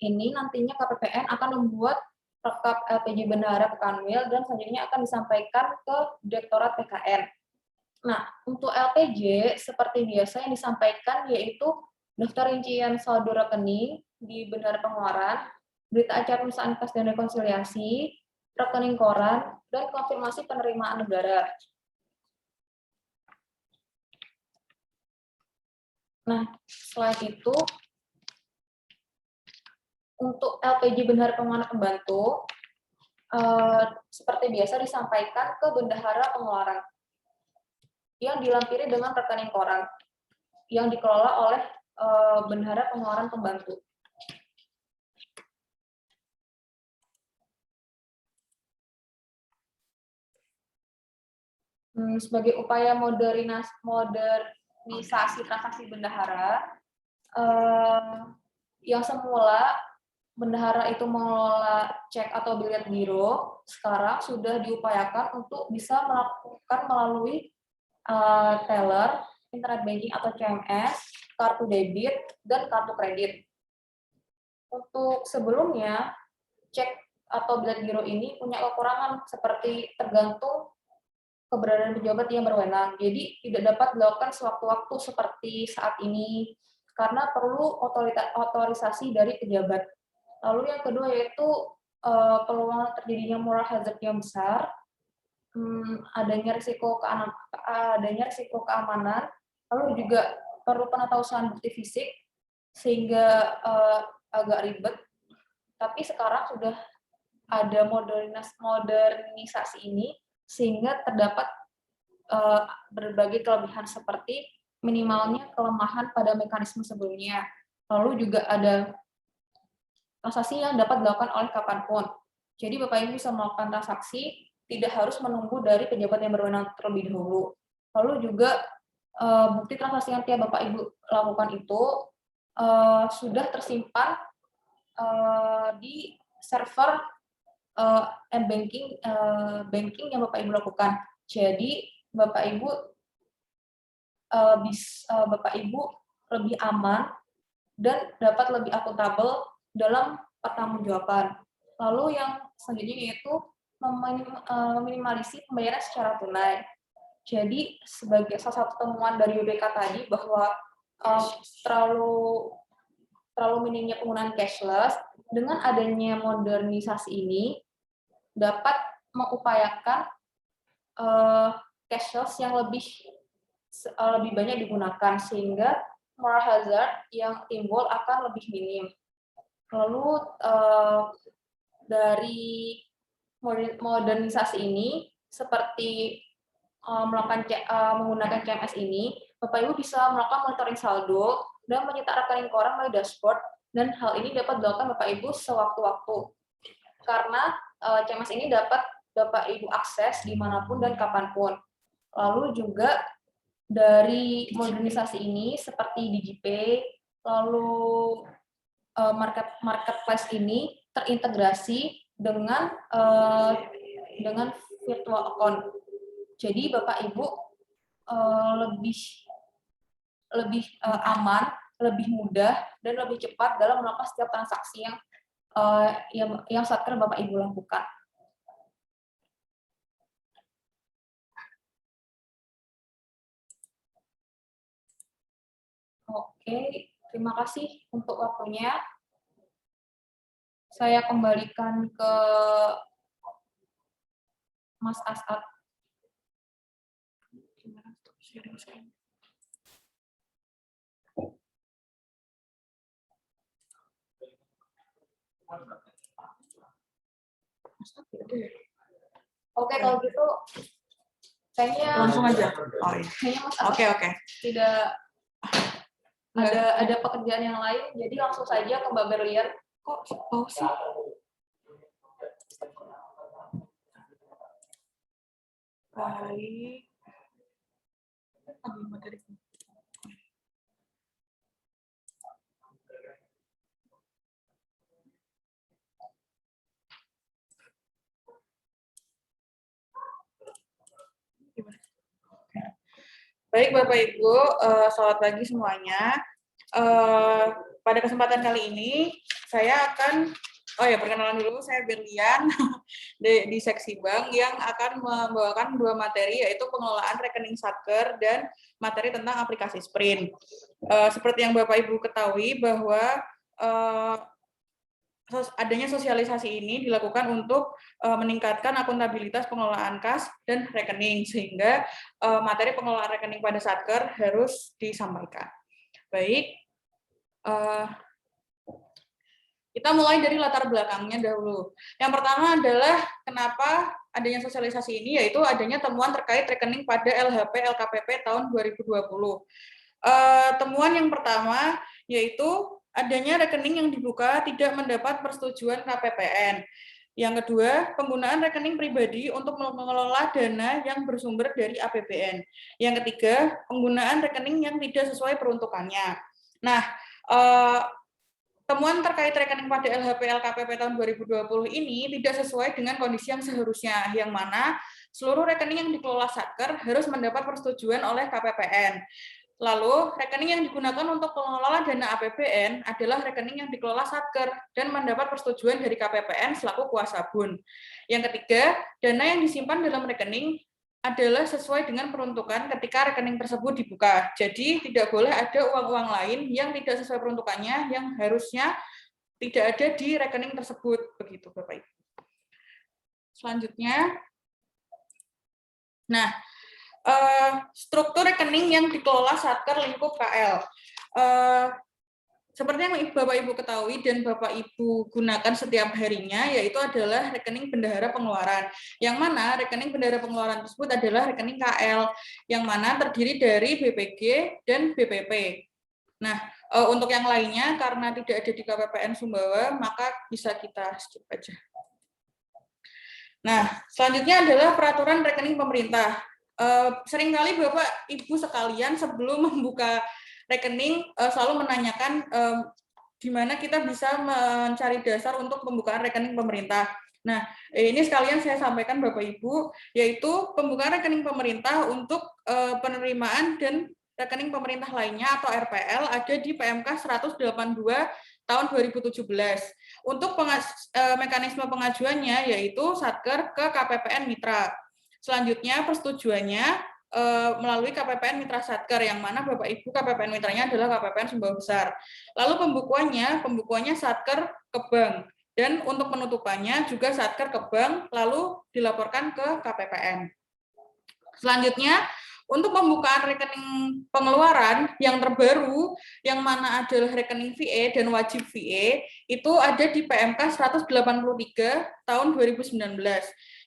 Speaker 3: Ini nantinya KPPN akan membuat rekap LPJ bendahara ke Kanwil dan selanjutnya akan disampaikan ke Direktorat PKN. Nah, untuk LPJ seperti biasa yang disampaikan yaitu daftar rincian saldo rekening di bendahara pengeluaran, berita acara pemeriksaan kas dan rekonsiliasi, rekening koran, dan konfirmasi penerimaan negara. Nah, selain itu, untuk LPJ bendahara pengeluaran pembantu, seperti biasa disampaikan ke bendahara pengeluaran yang dilampiri dengan rekening koran yang dikelola oleh bendahara pengeluaran pembantu. Sebagai upaya modernisasi transaksi bendahara, yang semula bendahara itu mengelola cek atau biliet giro, sekarang sudah diupayakan untuk bisa melakukan melalui teller, internet banking atau CMS, kartu debit, dan kartu kredit. Untuk sebelumnya, cek atau biliet giro ini punya kekurangan seperti tergantung keberadaan pejabat yang berwenang. Jadi tidak dapat dilakukan sewaktu-waktu seperti saat ini karena perlu otorisasi dari pejabat. Lalu yang kedua yaitu peluang terjadinya moral hazard yang besar, adanya risiko keamanan, lalu juga perlu penatausahaan bukti fisik sehingga agak ribet. Tapi sekarang sudah ada modernisasi ini sehingga terdapat berbagai kelebihan seperti minimalnya kelemahan pada mekanisme sebelumnya. Lalu juga ada transaksi yang dapat dilakukan oleh kapanpun. Jadi Bapak Ibu bisa melakukan transaksi tidak harus menunggu dari pejabat yang berwenang terlebih dahulu. Lalu juga bukti transaksi yang tiap Bapak Ibu lakukan itu sudah tersimpan di server banking yang Bapak Ibu lakukan. Jadi Bapak Ibu lebih aman dan dapat lebih akuntabel dalam pertanggungjawaban. Lalu yang selanjutnya yaitu meminimalisir pembayaran secara tunai. Jadi sebagai salah satu temuan dari BPK tadi bahwa terlalu minimnya penggunaan cashless, dengan adanya modernisasi ini dapat mengupayakan cashless yang lebih banyak digunakan sehingga moral hazard yang timbul akan lebih minim. Lalu dari modernisasi ini seperti menggunakan CMS ini, Bapak Ibu bisa melakukan monitoring saldo dan mencetak rekening keuangan melalui dashboard, dan hal ini dapat dilakukan Bapak Ibu sewaktu-waktu. Karena CMS ini dapat Bapak Ibu akses dimanapun dan kapanpun. Lalu juga dari modernisasi ini seperti DigiPay, lalu marketplace ini terintegrasi dengan virtual account. Jadi Bapak Ibu lebih aman, lebih mudah dan lebih cepat dalam melakukan setiap transaksi yang Satker Bapak Ibu lakukan. Oke, terima kasih untuk waktunya. Saya kembalikan ke Mas Asad. Oke, kalau gitu kayaknya
Speaker 5: Langsung aja. Oh iya.
Speaker 3: kayaknya Mas Asad
Speaker 5: Oke.
Speaker 3: tidak ada pekerjaan yang lain, jadi langsung saja ke Mbak Berlian.
Speaker 5: Kok bau sih? Baik. Ambil materi. Baik Bapak Ibu, selamat pagi semuanya. Pada kesempatan kali ini saya akan perkenalan dulu, saya Berlian di seksi bank yang akan membawakan dua materi, yaitu pengelolaan rekening Satker dan materi tentang aplikasi Sprint. Seperti yang Bapak Ibu ketahui bahwa adanya sosialisasi ini dilakukan untuk meningkatkan akuntabilitas pengelolaan kas dan rekening, sehingga materi pengelolaan rekening pada Satker harus disampaikan. Baik, kita mulai dari latar belakangnya dahulu. Yang pertama adalah kenapa adanya sosialisasi ini, yaitu adanya temuan terkait rekening pada LHP LKPP tahun 2020. Temuan yang pertama yaitu adanya rekening yang dibuka tidak mendapat persetujuan KPPN. Yang kedua, penggunaan rekening pribadi untuk mengelola dana yang bersumber dari APBN. Yang ketiga, penggunaan rekening yang tidak sesuai peruntukannya. Nah, temuan terkait rekening pada LHP LKPP tahun 2020 ini tidak sesuai dengan kondisi yang seharusnya, yang mana seluruh rekening yang dikelola Satker harus mendapat persetujuan oleh KPPN. Lalu, rekening yang digunakan untuk pengelola dana APBN adalah rekening yang dikelola Satker dan mendapat persetujuan dari KPPN selaku kuasa bun. Yang ketiga, dana yang disimpan dalam rekening adalah sesuai dengan peruntukan ketika rekening tersebut dibuka. Jadi, tidak boleh ada uang-uang lain yang tidak sesuai peruntukannya yang harusnya tidak ada di rekening tersebut. Begitu, Bapak Ibu. Selanjutnya, struktur rekening yang dikelola Satker lingkup KL. Seperti yang Bapak Ibu ketahui dan Bapak Ibu gunakan setiap harinya, yaitu adalah rekening bendahara pengeluaran. Yang mana rekening bendahara pengeluaran tersebut adalah rekening KL, yang mana terdiri dari BPG dan BPP. Nah, untuk yang lainnya, karena tidak ada di KPPN Sumbawa, maka bisa kita skip aja. Nah, selanjutnya adalah peraturan rekening pemerintah. Seringkali Bapak Ibu sekalian sebelum membuka rekening selalu menanyakan di mana kita bisa mencari dasar untuk pembukaan rekening pemerintah. Nah, ini sekalian saya sampaikan Bapak Ibu, yaitu pembukaan rekening pemerintah untuk penerimaan dan rekening pemerintah lainnya atau RPL ada di PMK 182 tahun 2017. Untuk mekanisme pengajuannya yaitu Satker ke KPPN Mitra. Selanjutnya persetujuannya melalui KPPN Mitra Satker, yang mana Bapak Ibu KPPN Mitranya adalah KPPN Sumbawa Besar. Lalu pembukuannya Satker ke bank. Dan untuk penutupannya juga Satker ke bank, lalu dilaporkan ke KPPN. Selanjutnya, untuk pembukaan rekening pengeluaran yang terbaru, yang mana adalah rekening VE dan wajib VE, itu ada di PMK 183 tahun 2019,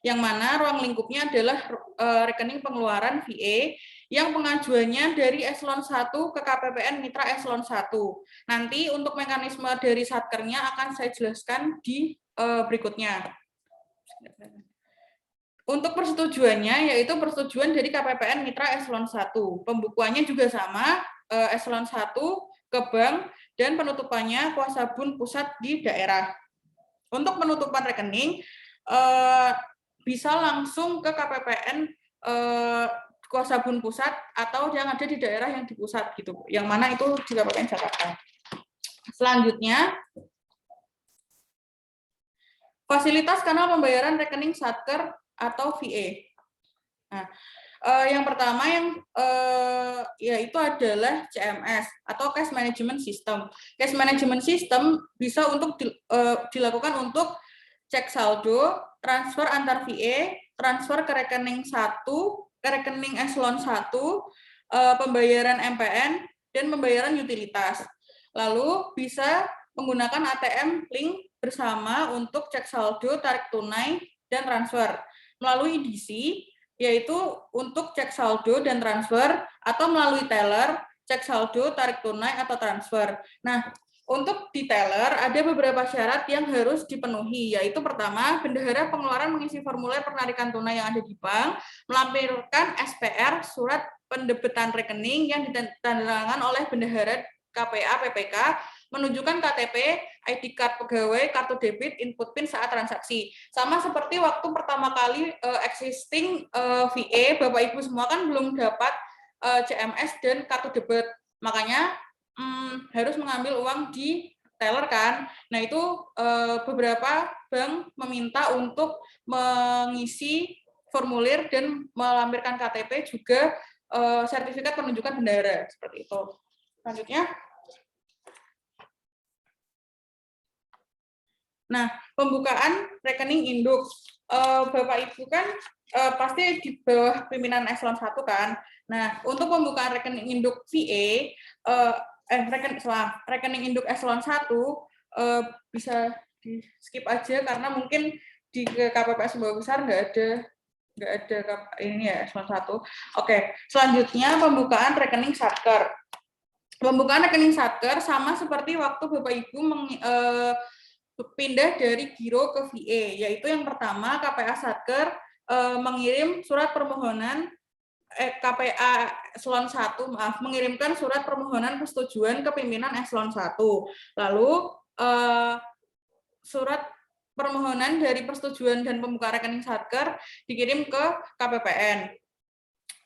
Speaker 5: yang mana ruang lingkupnya adalah rekening pengeluaran VE, yang pengajuannya dari eselon 1 ke KPPN Mitra eselon 1. Nanti untuk mekanisme dari Satkernya akan saya jelaskan di berikutnya. Untuk persetujuannya, yaitu persetujuan dari KPPN Mitra eselon 1. Pembukuannya juga sama, eselon 1 ke bank, dan penutupannya kuasa bun pusat di daerah. Untuk penutupan rekening, bisa langsung ke KPPN kuasa bun pusat, atau yang ada di daerah yang di pusat, gitu, yang mana itu di KPPN Jakarta. Selanjutnya, fasilitas kanal pembayaran rekening Satker atau VE. Nah, yang pertama yaitu adalah CMS atau Cash Management System. Cash Management System bisa untuk dilakukan untuk cek saldo, transfer antar VE, transfer ke rekening 1, ke rekening eselon 1, pembayaran MPN, dan pembayaran utilitas. Lalu bisa menggunakan ATM link bersama untuk cek saldo, tarik tunai, dan transfer. Melalui DC, yaitu untuk cek saldo dan transfer, atau melalui teller, cek saldo, tarik tunai, atau transfer. Nah, untuk di teller ada beberapa syarat yang harus dipenuhi, yaitu pertama, bendahara pengeluaran mengisi formulir penarikan tunai yang ada di bank, melampirkan SPR, surat pendebetan rekening yang ditandatangani oleh bendahara KPA PPK, menunjukkan KTP, ID card pegawai, kartu debit, input PIN saat transaksi. Sama seperti waktu pertama kali existing VE, Bapak Ibu semua kan belum dapat CMS dan kartu debit. Makanya harus mengambil uang di teller kan. Nah, itu beberapa bank meminta untuk mengisi formulir dan melampirkan KTP, juga sertifikat penunjukan bendahara, seperti itu. Selanjutnya, nah, pembukaan rekening induk. Bapak Ibu kan pasti di bawah pimpinan eselon 1 kan. Nah, untuk pembukaan rekening induk VE, rekening induk eselon 1 bisa di skip aja karena mungkin di KPPS Sumbawa Besar nggak ada ini ya eselon 1. Oke, selanjutnya pembukaan rekening Satker. Pembukaan rekening Satker sama seperti waktu Bapak Ibu pindah dari giro ke VE, yaitu yang pertama KPA Satker mengirim surat permohonan KPA eselon 1 mengirimkan surat permohonan persetujuan ke pimpinan eselon 1. Lalu surat permohonan dari persetujuan dan pembukaan rekening Satker dikirim ke KPPN.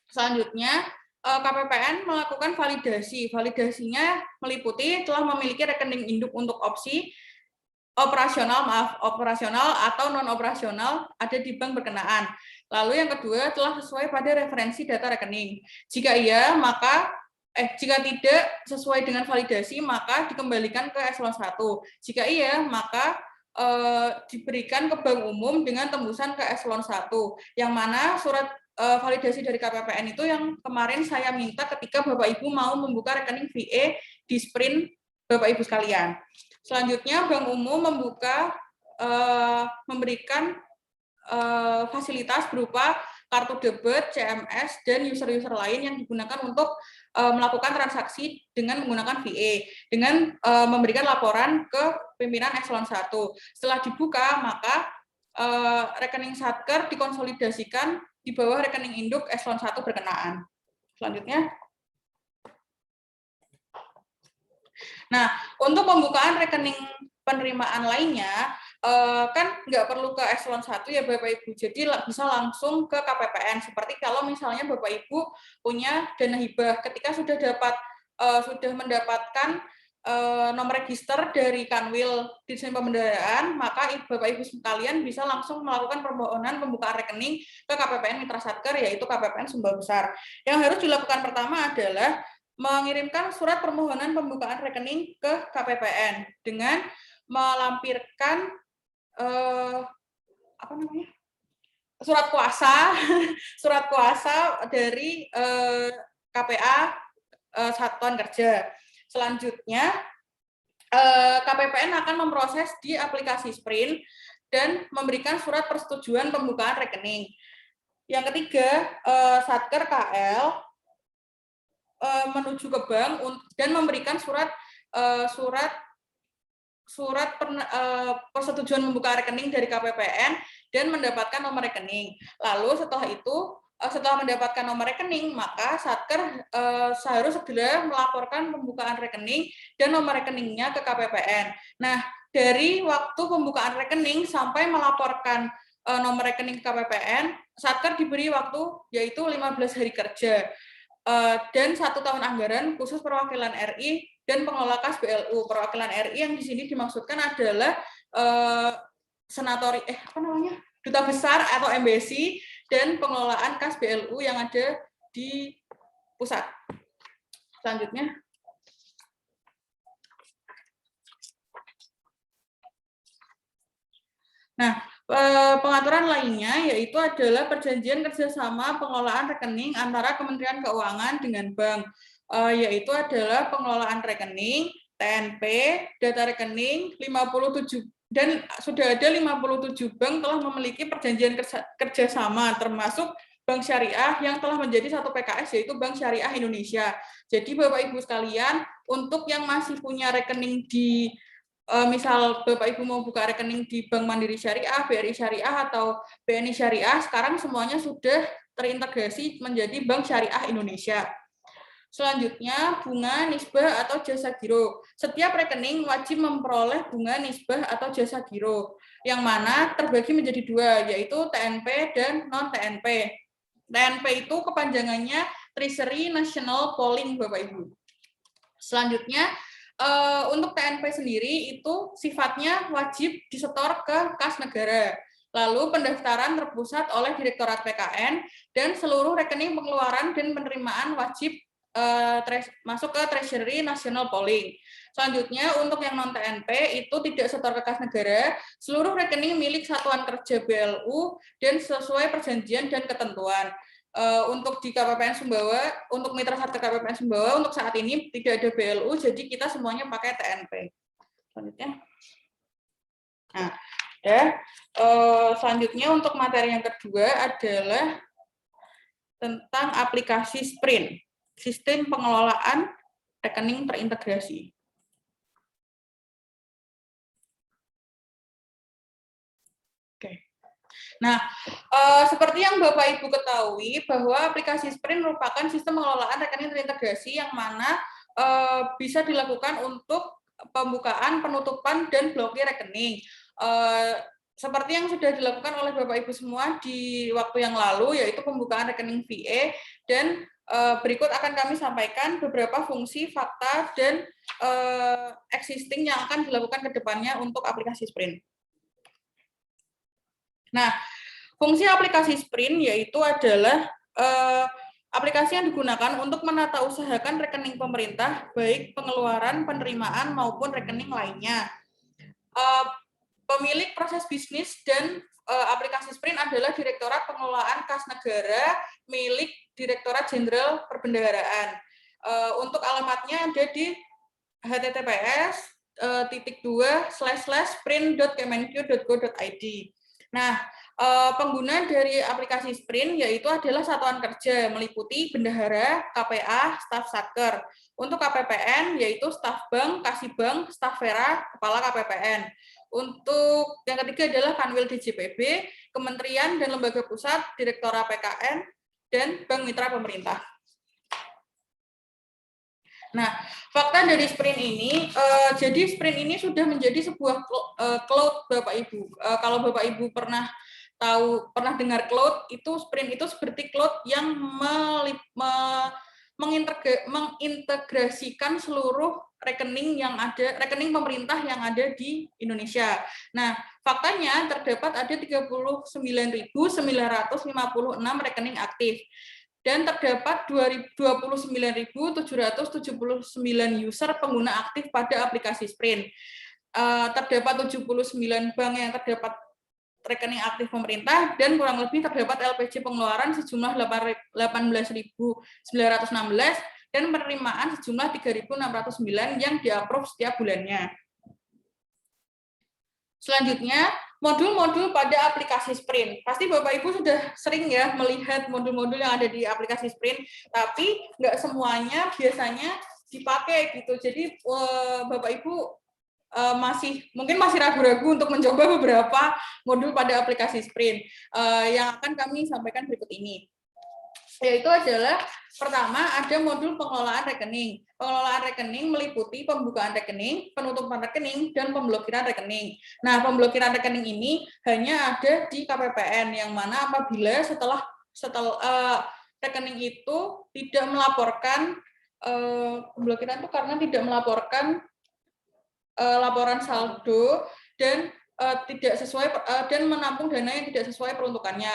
Speaker 5: Selanjutnya KPPN melakukan validasi. Validasinya meliputi telah memiliki rekening induk untuk opsi operasional atau non operasional ada di bank berkenaan. Lalu yang kedua, telah sesuai pada referensi data rekening. Jika iya, maka jika tidak sesuai dengan validasi, maka dikembalikan ke eselon 1. Jika iya, maka diberikan ke bank umum dengan tembusan ke eselon 1. Yang mana surat validasi dari KPPN itu yang kemarin saya minta ketika Bapak Ibu mau membuka rekening VE di sprint Bapak Ibu sekalian. Selanjutnya, Bank Umum memberikan fasilitas berupa kartu debit, CMS, dan user-user lain yang digunakan untuk melakukan transaksi dengan menggunakan VE, dengan memberikan laporan ke pimpinan eselon 1. Setelah dibuka, maka rekening Satker dikonsolidasikan di bawah rekening induk eselon 1 berkenaan. Selanjutnya. Nah, untuk pembukaan rekening penerimaan lainnya, kan nggak perlu ke eselon 1 ya Bapak Ibu, jadi bisa langsung ke KPPN. Seperti kalau misalnya Bapak Ibu punya dana hibah, ketika sudah mendapatkan nomor register dari Kanwil Dirjen Pembendaharaan, maka Bapak Ibu sekalian bisa langsung melakukan permohonan pembukaan rekening ke KPPN Mitra Satker, yaitu KPPN Sumba Besar. Yang harus dilakukan pertama adalah mengirimkan surat permohonan pembukaan rekening ke KPPN dengan melampirkan surat kuasa dari KPA Satuan Kerja. Selanjutnya KPPN akan memproses di aplikasi Sprint dan memberikan surat persetujuan pembukaan rekening. Yang ketiga, Satker KL menuju ke bank dan memberikan surat persetujuan membuka rekening dari KPPN dan mendapatkan nomor rekening. Lalu setelah mendapatkan nomor rekening, maka Satker seharus segera melaporkan pembukaan rekening dan nomor rekeningnya ke KPPN. Nah, dari waktu pembukaan rekening sampai melaporkan nomor rekening ke KPPN, Satker diberi waktu yaitu 15 hari kerja dan 1 tahun anggaran khusus perwakilan RI dan pengelola kas BLU. Perwakilan RI yang di sini dimaksudkan adalah duta besar atau embassy dan pengelolaan kas BLU yang ada di pusat. Selanjutnya. Nah, pengaturan lainnya yaitu adalah perjanjian kerjasama pengelolaan rekening antara Kementerian Keuangan dengan bank, yaitu adalah pengelolaan rekening, TNP, data rekening, 57 dan sudah ada 57 bank telah memiliki perjanjian kerjasama, termasuk Bank Syariah yang telah menjadi satu PKS, yaitu Bank Syariah Indonesia. Jadi Bapak Ibu sekalian, untuk yang masih punya rekening di misal Bapak Ibu mau buka rekening di Bank Mandiri Syariah, BRI Syariah, atau BNI Syariah, sekarang semuanya sudah terintegrasi menjadi Bank Syariah Indonesia. Selanjutnya, bunga, nisbah, atau jasa giro. Setiap rekening wajib memperoleh bunga, nisbah, atau jasa giro, yang mana terbagi menjadi 2, yaitu TNP dan non-TNP. TNP itu kepanjangannya Treasury National Polling, Bapak Ibu. Selanjutnya, untuk TNP sendiri itu sifatnya wajib disetor ke kas negara. Lalu pendaftaran terpusat oleh Direktorat PKN dan seluruh rekening pengeluaran dan penerimaan wajib masuk ke Treasury National Polling. Selanjutnya, untuk yang non-TNP itu tidak setor ke kas negara, seluruh rekening milik Satuan Kerja BLU dan sesuai perjanjian dan ketentuan. Untuk di KPPN Sumbawa, untuk Mitra Satker KPPN Sumbawa, untuk saat ini tidak ada BLU, jadi kita semuanya pakai TNP. Selanjutnya. Nah, selanjutnya untuk materi yang kedua adalah tentang aplikasi Sprint, sistem pengelolaan rekening terintegrasi. Nah, seperti yang Bapak Ibu ketahui bahwa aplikasi Sprint merupakan sistem pengelolaan rekening terintegrasi yang mana bisa dilakukan untuk pembukaan, penutupan, dan blokir rekening. Seperti yang sudah dilakukan oleh Bapak Ibu semua di waktu yang lalu, yaitu pembukaan rekening VA, dan berikut akan kami sampaikan beberapa fungsi, fakta, dan existing yang akan dilakukan ke depannya untuk aplikasi Sprint. Nah, fungsi aplikasi Sprint yaitu adalah aplikasi yang digunakan untuk menata usahakan rekening pemerintah, baik pengeluaran, penerimaan, maupun rekening lainnya. Pemilik proses bisnis dan aplikasi Sprint adalah Direktorat Pengelolaan Kas Negara milik Direktorat Jenderal Perbendaharaan. Untuk alamatnya ada di https://sprint.kemenq.go.id. Nah, pengguna dari aplikasi Sprint yaitu adalah satuan kerja meliputi bendahara, KPA, staf Satker. Untuk KPPN yaitu staf bank, kasih bank, staf Vera, kepala KPPN. Untuk yang ketiga adalah Kanwil DJPB, kementerian dan lembaga pusat, Direktorat PKN, dan Bank Mitra Pemerintah. Nah, fakta dari sprint ini, jadi sprint ini sudah menjadi sebuah cloud, Bapak Ibu. Kalau Bapak Ibu pernah dengar cloud, itu sprint itu seperti cloud yang mengintegrasikan seluruh rekening rekening pemerintah yang ada di Indonesia. Nah, faktanya terdapat ada 39.956 rekening aktif. Dan terdapat 29.779 user pengguna aktif pada aplikasi Sprint. Terdapat 79 bank yang terdapat rekening aktif pemerintah, dan kurang lebih terdapat LPJ pengeluaran sejumlah 18.916 dan penerimaan sejumlah 3.609 yang di-approve setiap bulannya. Selanjutnya, modul-modul pada aplikasi Sprint. Pasti Bapak Ibu sudah sering ya melihat modul-modul yang ada di aplikasi Sprint, tapi nggak semuanya biasanya dipakai gitu. Jadi Bapak Ibu mungkin masih ragu-ragu untuk mencoba beberapa modul pada aplikasi Sprint yang akan kami sampaikan berikut ini. Yaitu adalah pertama ada modul pengelolaan rekening. Pengelolaan rekening meliputi pembukaan rekening, penutupan rekening, dan pemblokiran rekening. Nah, pemblokiran rekening ini hanya ada di KPPN, yang mana apabila setelah rekening itu tidak melaporkan pemblokiran itu karena tidak melaporkan laporan saldo dan tidak sesuai dan menampung dana yang tidak sesuai peruntukannya.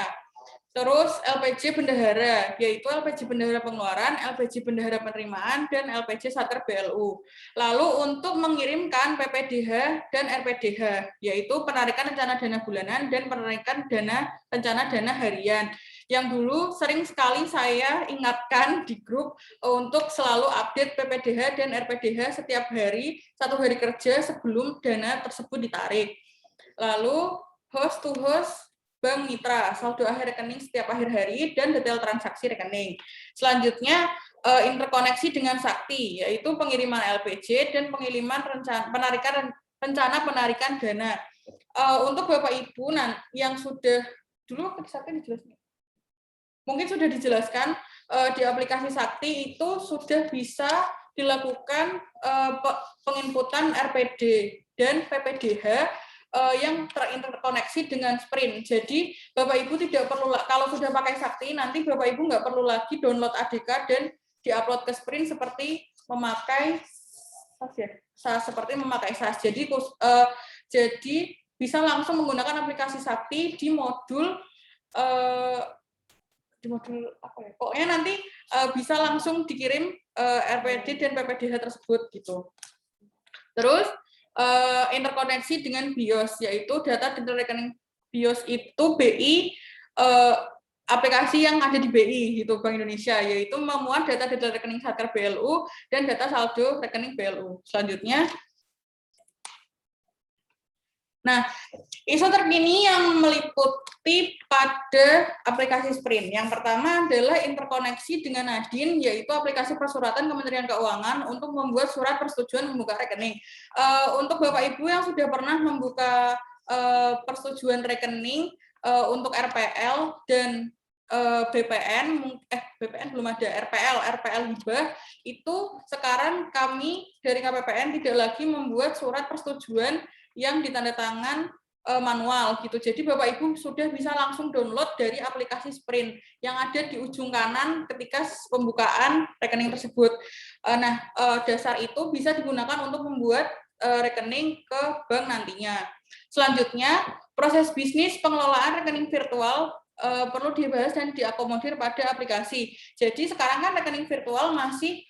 Speaker 5: Terus LPJ bendahara, yaitu LPJ bendahara pengeluaran, LPJ bendahara penerimaan, dan LPJ Satker BLU. Lalu untuk mengirimkan PPDH dan RPDH, yaitu penarikan rencana dana bulanan dan penarikan rencana dana harian. Yang dulu sering sekali saya ingatkan di grup untuk selalu update PPDH dan RPDH setiap hari, 1 hari kerja sebelum dana tersebut ditarik. Lalu host to host bank mitra, saldo akhir rekening setiap akhir hari, dan detail transaksi rekening. Selanjutnya, interkoneksi dengan Sakti, yaitu pengiriman LPJ dan pengiriman rencana penarikan dana. Untuk Bapak Ibu yang sudah, dulu waktu Sakti dijelaskan, mungkin sudah dijelaskan, di aplikasi Sakti itu sudah bisa dilakukan penginputan RPD dan PPDH yang terinterkoneksi dengan Sprint. Jadi Bapak Ibu tidak perlu, kalau sudah pakai Sakti, nanti Bapak Ibu nggak perlu lagi download ADK dan diupload ke Sprint seperti memakai SAS. Jadi bisa langsung menggunakan aplikasi Sakti di modul apa ya? Pokoknya nanti bisa langsung dikirim RPD dan PPDH tersebut gitu. Terus interkoneksi dengan BIOS, yaitu data detail rekening BIOS itu BI, aplikasi yang ada di BI gitu, Bank Indonesia, yaitu memuat data detail rekening Satker BLU dan data saldo rekening BLU. Selanjutnya, nah, isu terkini yang meliputi pada aplikasi Sprint. Yang pertama adalah interkoneksi dengan Nadin, yaitu aplikasi persuratan Kementerian Keuangan untuk membuat surat persetujuan membuka rekening. Untuk Bapak Ibu yang sudah pernah membuka persetujuan rekening untuk RPL dan BPN belum ada, RPL hibah, itu sekarang kami dari KPPN tidak lagi membuat surat persetujuan yang ditandatangan manual gitu. Jadi Bapak Ibu sudah bisa langsung download dari aplikasi Sprint yang ada di ujung kanan ketika pembukaan rekening tersebut. Dasar itu bisa digunakan untuk membuat rekening ke bank nantinya. Selanjutnya, proses bisnis pengelolaan rekening virtual perlu dibahas dan diakomodir pada aplikasi. Jadi sekarang kan rekening virtual masih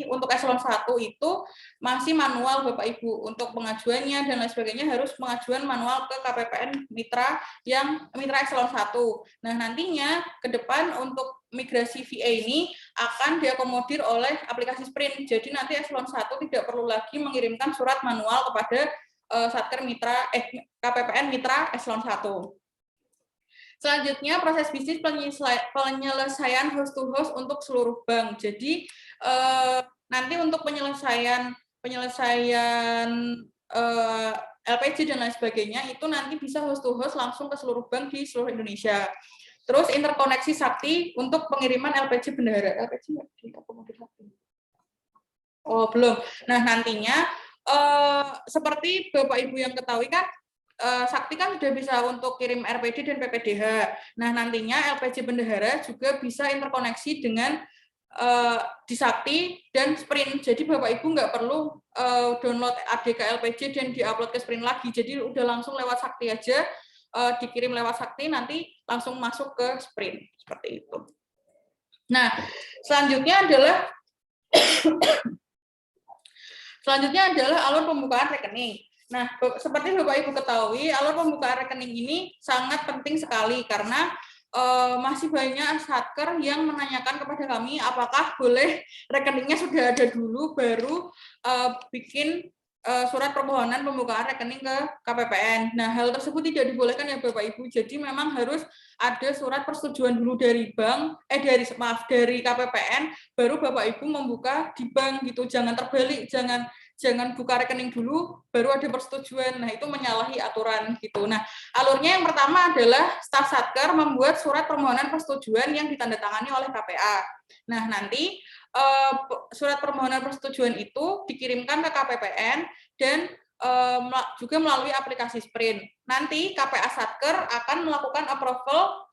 Speaker 5: untuk eselon 1 itu masih manual Bapak Ibu. Untuk pengajuannya dan lain sebagainya harus pengajuan manual ke KPPN mitra yang mitra eselon 1. Nah, nantinya ke depan untuk migrasi VA ini akan diakomodir oleh aplikasi Sprint. Jadi nanti eselon 1 tidak perlu lagi mengirimkan surat manual kepada Satker mitra KPPN mitra eselon 1. Selanjutnya, proses bisnis penyelesaian host to host untuk seluruh bank. Jadi nanti untuk penyelesaian LPJ dan lain sebagainya itu nanti bisa host to host langsung ke seluruh bank di seluruh Indonesia. Terus interkoneksi Sakti untuk pengiriman LPJ bendahara. LPJ diakomodir Sakti. Oh, belum. Nah, nantinya seperti Bapak Ibu yang ketahui kan, Sakti kan sudah bisa untuk kirim RPD dan PPDH. Nah, nantinya LPJ Bendahara juga bisa interkoneksi dengan di Sakti dan Sprint. Jadi Bapak Ibu nggak perlu download ADK LPJ dan diupload ke Sprint lagi. Jadi udah langsung lewat Sakti aja, dikirim lewat Sakti, nanti langsung masuk ke Sprint. Seperti itu. Nah, selanjutnya adalah alur pembukaan rekening. Nah, seperti Bapak Ibu ketahui, alur pembukaan rekening ini sangat penting sekali karena masih banyak satker yang menanyakan kepada kami apakah boleh rekeningnya sudah ada dulu baru bikin surat permohonan pembukaan rekening ke KPPN. Nah, hal tersebut tidak dibolehkan ya Bapak Ibu. Jadi memang harus ada surat persetujuan dulu dari dari KPPN baru Bapak Ibu membuka di bank gitu. Jangan terbalik, jangan buka rekening dulu baru ada persetujuan. Nah, itu menyalahi aturan gitu. Nah, alurnya yang pertama adalah staf satker membuat surat permohonan persetujuan yang ditandatangani oleh KPA. Nah, nanti surat permohonan persetujuan itu dikirimkan ke KPPN dan juga melalui aplikasi Sprint. Nanti KPA Satker akan melakukan approval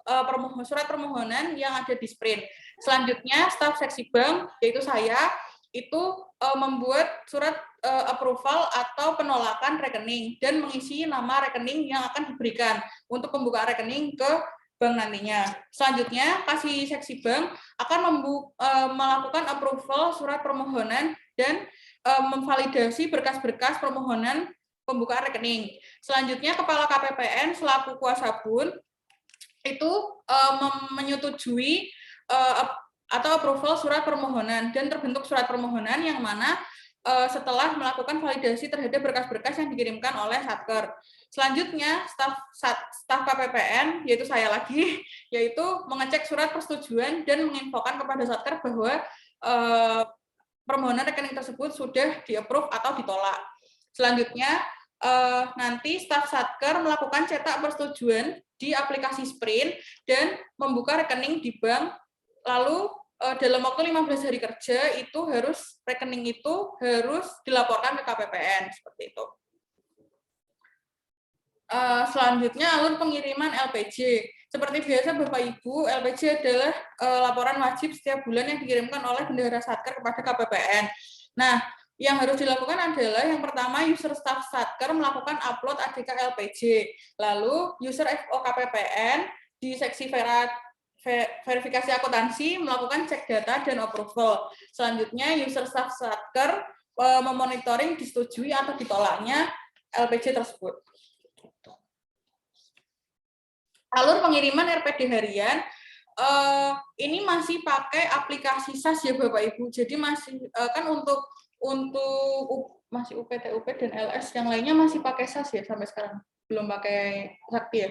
Speaker 5: surat permohonan yang ada di Sprint. Selanjutnya, staf seksi bank, yaitu saya, itu membuat surat approval atau penolakan rekening dan mengisi nama rekening yang akan diberikan untuk pembukaan rekening ke bank nantinya. Selanjutnya, kasih seksi bank akan melakukan approval surat permohonan dan memvalidasi berkas-berkas permohonan pembukaan rekening. Selanjutnya, Kepala KPPN selaku kuasa bun itu menyetujui atau approval surat permohonan dan terbentuk surat permohonan yang mana setelah melakukan validasi terhadap berkas-berkas yang dikirimkan oleh Satker. Selanjutnya, staf KPPN, yaitu saya lagi, yaitu mengecek surat persetujuan dan menginfokan kepada Satker bahwa permohonan rekening tersebut sudah di-approve atau ditolak. Selanjutnya, nanti staf Satker melakukan cetak persetujuan di aplikasi Sprint dan membuka rekening di bank, lalu dalam waktu 15 hari kerja itu rekening itu harus dilaporkan ke KPPN seperti itu. Selanjutnya alur pengiriman LPJ. Seperti biasa Bapak Ibu, LPJ adalah laporan wajib setiap bulan yang dikirimkan oleh Bendahara Satker kepada KPPN. Nah, yang harus dilakukan adalah yang pertama user staff Satker melakukan upload ADK LPJ. Lalu user FO KPPN di seksi verifikasi akuntansi melakukan cek data dan approval. Selanjutnya, user staff Satker memonitoring disetujui atau ditolaknya LPJ tersebut. Alur pengiriman RPD harian, ini masih pakai aplikasi SAS ya Bapak Ibu. Jadi masih kan untuk masih UPT dan LS yang lainnya masih pakai SAS ya sampai sekarang. Belum pakai Sakti ya.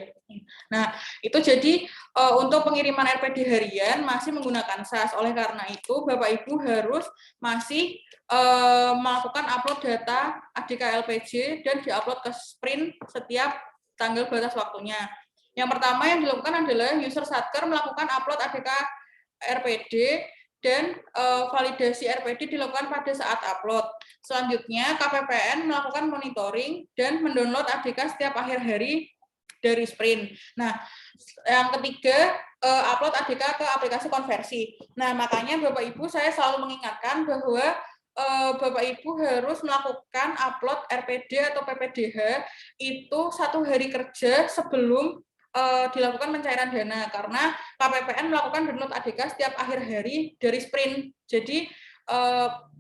Speaker 5: Nah, itu jadi untuk pengiriman RPD harian masih menggunakan SAS. Oleh karena itu, Bapak Ibu harus masih melakukan upload data ADK LPJ dan diupload ke Sprint setiap tanggal batas waktunya. Yang pertama yang dilakukan adalah user Satker melakukan upload ADK RPD dan validasi RPD dilakukan pada saat upload. Selanjutnya, KPPN melakukan monitoring dan mendownload ADK setiap akhir hari dari Sprint. Nah, yang ketiga, upload ADK ke aplikasi konversi. Nah, makanya Bapak Ibu saya selalu mengingatkan bahwa Bapak Ibu harus melakukan upload RPD atau PPDH itu 1 hari kerja sebelum dilakukan pencairan dana, karena KPPN melakukan download ADK setiap akhir hari dari Sprint. Jadi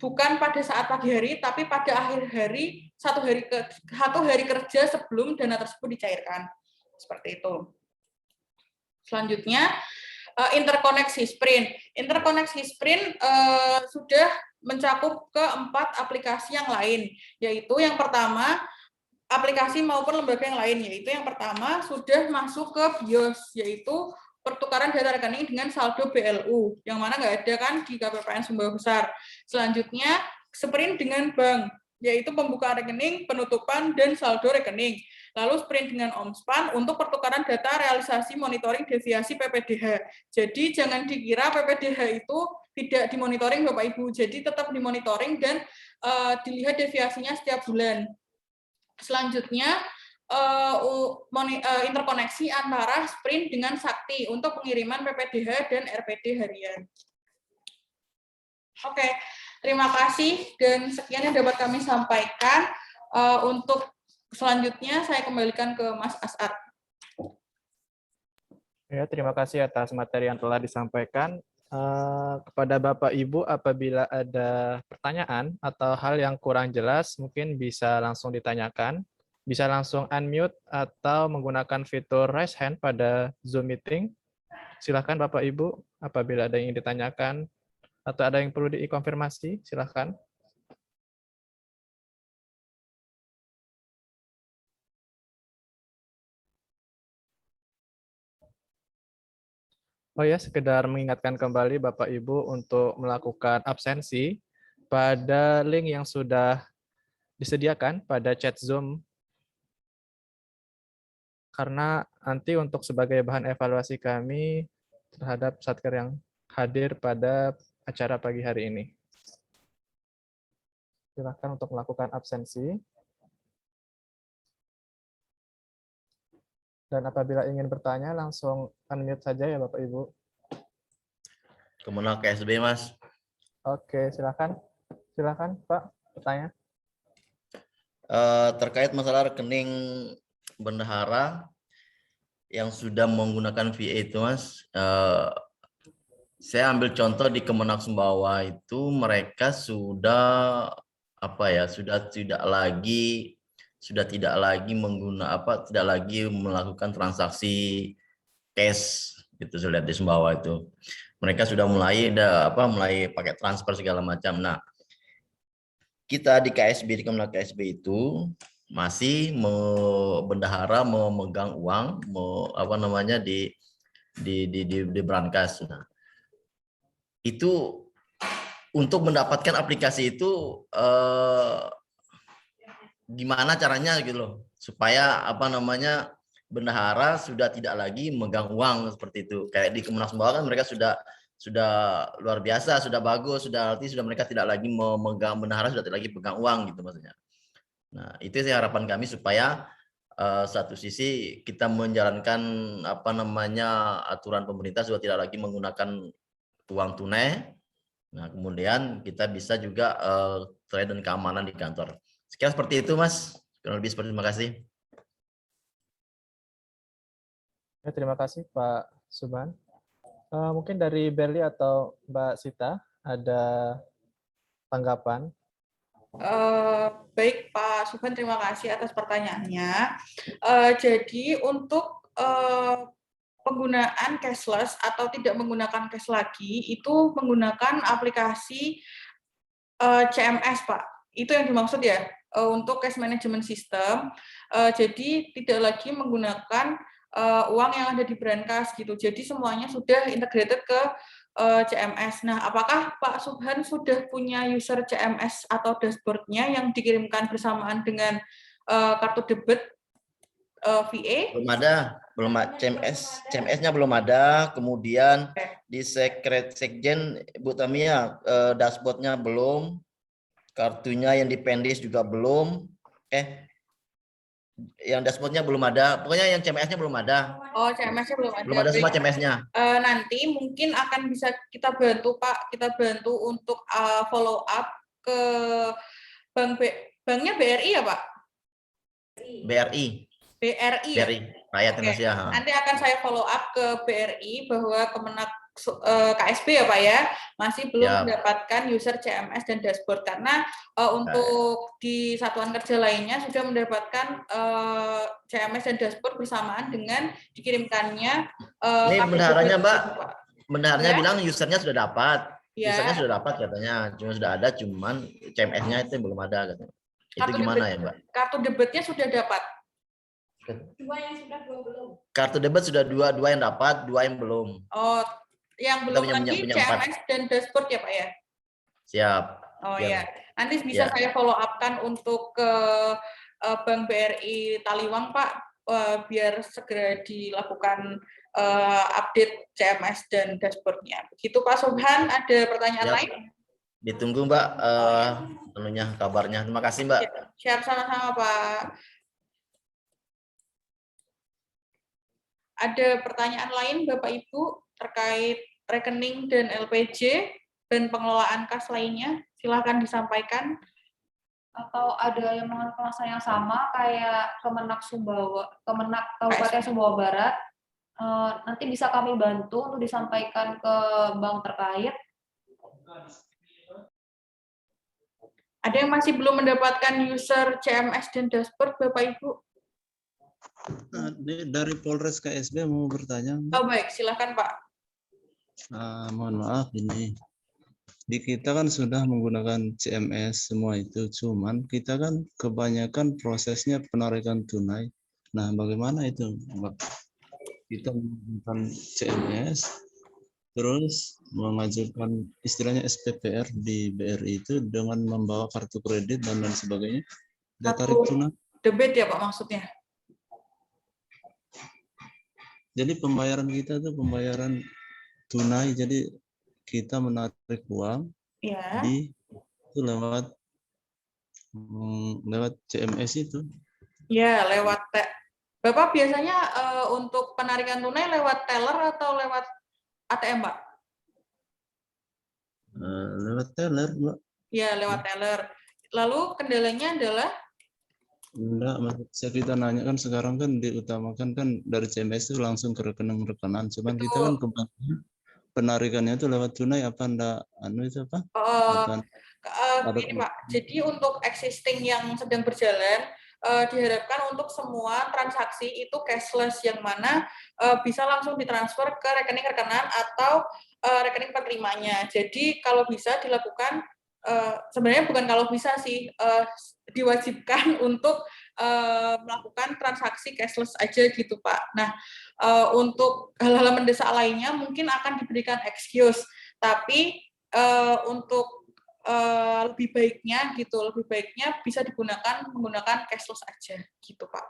Speaker 5: bukan pada saat pagi hari, tapi pada akhir hari 1 hari kerja sebelum dana tersebut dicairkan. Seperti itu. Selanjutnya, interkoneksi Sprint. Interkoneksi Sprint sudah mencakup ke 4 aplikasi yang lain, yaitu yang pertama, aplikasi maupun lembaga yang lain, yaitu yang pertama sudah masuk ke BIOS, yaitu pertukaran data rekening dengan saldo BLU, yang mana nggak ada kan di KPPN Sumbawa Besar. Selanjutnya, Sprint dengan bank, yaitu pembukaan rekening, penutupan, dan saldo rekening. Lalu Sprint dengan OMSPAN untuk pertukaran data realisasi monitoring deviasi PPDH. Jadi jangan dikira PPDH itu tidak dimonitoring Bapak Ibu. Jadi tetap dimonitoring dan dilihat deviasinya setiap bulan. Selanjutnya interkoneksi antara Sprint dengan Sakti untuk pengiriman PPDH dan RPD harian. Oke, terima kasih dan sekian yang dapat kami sampaikan. Untuk selanjutnya saya kembalikan ke Mas As'ad.
Speaker 2: Ya, terima kasih atas materi yang telah disampaikan. Kepada Bapak Ibu, apabila ada pertanyaan atau hal yang kurang jelas, mungkin bisa langsung ditanyakan. Bisa langsung unmute atau menggunakan fitur raise hand pada Zoom meeting. Silakan Bapak Ibu, apabila ada yang ingin ditanyakan atau ada yang perlu dikonfirmasi, silakan. Oh ya, sekedar mengingatkan kembali Bapak Ibu untuk melakukan absensi pada link yang sudah disediakan pada chat Zoom. Karena nanti untuk sebagai bahan evaluasi kami terhadap satker yang hadir pada acara pagi hari ini. Silakan untuk melakukan absensi. Dan apabila ingin bertanya, langsung unmute saja ya Bapak Ibu.
Speaker 6: Kemenang KSB, Mas.
Speaker 2: Oke, silakan. Silakan, Pak, bertanya.
Speaker 6: Terkait masalah rekening bendahara yang sudah menggunakan VA itu, Mas. Saya ambil contoh di Kemenang Sumbawa itu mereka sudah tidak lagi melakukan transaksi cash gitu. Saya lihat di Sumbawa itu mereka sudah mulai pakai transfer segala macam. Nah, kita di KSB, di Kemenang KSB itu masih bendahara memegang uang di brankas. Nah, itu untuk mendapatkan aplikasi itu gimana caranya gitu loh, supaya bendahara sudah tidak lagi memegang uang seperti itu. Kayak di Kemenang Sumbawa kan mereka sudah luar biasa, sudah bagus, sudah mereka tidak lagi memegang, bendahara sudah tidak lagi pegang uang gitu maksudnya. Nah, itu sih harapan kami supaya satu sisi kita menjalankan aturan pemerintah sudah tidak lagi menggunakan uang tunai. Nah, kemudian kita bisa juga terkait dengan keamanan di kantor. Sekian seperti itu, Mas. Kurang lebih seperti itu. Terima kasih.
Speaker 2: Ya, terima kasih Pak Subhan. Mungkin dari Berli atau Mbak Sita ada tanggapan?
Speaker 5: Baik Pak Subhan, terima kasih atas pertanyaannya. Jadi untuk penggunaan cashless atau tidak menggunakan cash lagi itu menggunakan aplikasi CMS, Pak. Itu yang dimaksud ya, untuk cash management system. Jadi tidak lagi menggunakan uang yang ada di brankas gitu. Jadi semuanya sudah integrated ke CMS. Nah, apakah Pak Subhan sudah punya user CMS atau dashboard-nya yang dikirimkan bersamaan dengan kartu debit VA?
Speaker 6: Belum ada. CMS-nya belum ada. Kemudian di Sekjen Bu Tamia dashboard-nya belum. Kartunya yang dipendis juga belum. Yang dashboard-nya belum ada. Pokoknya yang CMS-nya belum ada.
Speaker 5: Oh, CMS-nya belum ada.
Speaker 6: Belum ada semua CMS-nya.
Speaker 5: Nanti mungkin akan bisa kita bantu, Pak. Kita bantu untuk follow up ke banknya BRI ya, Pak?
Speaker 6: BRI. Rakyat Indonesia.
Speaker 5: Nanti akan saya follow up ke BRI bahwa Kemenak KSB ya Pak ya, masih belum mendapatkan user CMS dan dashboard karena untuk di satuan kerja lainnya sudah mendapatkan CMS dan dashboard bersamaan dengan dikirimkannya.
Speaker 6: Ini bendaharanya Mbak, bendaharanya bilang usernya sudah dapat, usernya sudah dapat katanya, cuman CMS-nya itu belum ada katanya. Itu gimana ya Mbak?
Speaker 5: Kartu debitnya sudah dapat.
Speaker 3: Dua yang sudah, dua belum.
Speaker 6: Kartu debit sudah dua yang dapat, 2 yang belum.
Speaker 5: Oh, yang belum lagi CMS dan dashboard ya Pak ya?
Speaker 6: Siap.
Speaker 5: Oh ya, nanti bisa saya follow up-kan untuk ke Bank BRI Taliwang Pak, biar segera dilakukan update CMS dan dashboard-nya. Begitu Pak Subhan, ada pertanyaan
Speaker 6: Siap.
Speaker 5: lain?
Speaker 6: Ditunggu Mbak anunya kabarnya. Terima kasih Mbak.
Speaker 5: Siap, sama-sama Pak. Ada pertanyaan lain Bapak Ibu terkait rekening dan LPJ dan pengelolaan kas lainnya? Silakan disampaikan.
Speaker 3: Atau ada yang mengalami permasalahan yang sama kayak Kemenak Kabupaten Sumbawa Barat, nanti bisa kami bantu untuk disampaikan ke bank terkait.
Speaker 5: Ada yang masih belum mendapatkan user CMS dan dashboard Bapak Ibu?
Speaker 7: Dari Polres KSB mau bertanya.
Speaker 5: Oh baik, silakan Pak.
Speaker 7: Mohon maaf ini. Di kita kan sudah menggunakan CMS semua itu, cuman kita kan kebanyakan prosesnya penarikan tunai. Nah, bagaimana itu, Mbak? Kita menggunakan CMS, terus mengajukan istilahnya SPPR di BRI itu dengan membawa kartu kredit dan lain sebagainya. Dan tarik tunai.
Speaker 5: Debit ya Pak maksudnya?
Speaker 7: Jadi pembayaran kita itu pembayaran tunai, jadi kita menarik uang
Speaker 5: Ya.
Speaker 7: itu lewat CMS itu.
Speaker 5: Ya, lewat Bapak biasanya untuk penarikan tunai lewat teller atau lewat ATM, Pak?
Speaker 7: Lewat teller, Mbak.
Speaker 5: Ya, lewat teller. Lalu kendalanya adalah?
Speaker 7: Enggak, maksud kita nanya kan sekarang kan diutamakan kan dari CMS itu langsung ke rekening rekanan. Cuman
Speaker 5: Betul.
Speaker 7: kita kan kebanyakan penarikannya itu lewat tunai apa enggak itu apa?
Speaker 5: Begini Pak, jadi untuk existing yang sedang berjalan diharapkan untuk semua transaksi itu cashless yang mana bisa langsung ditransfer ke rekening rekanan atau rekening penerimanya. Jadi kalau bisa dilakukan sebenarnya bukan kalau bisa sih diwajibkan untuk melakukan transaksi cashless aja gitu Pak. Nah untuk hal-hal mendesak lainnya mungkin akan diberikan excuse, tapi untuk lebih baiknya bisa menggunakan cashless aja gitu Pak.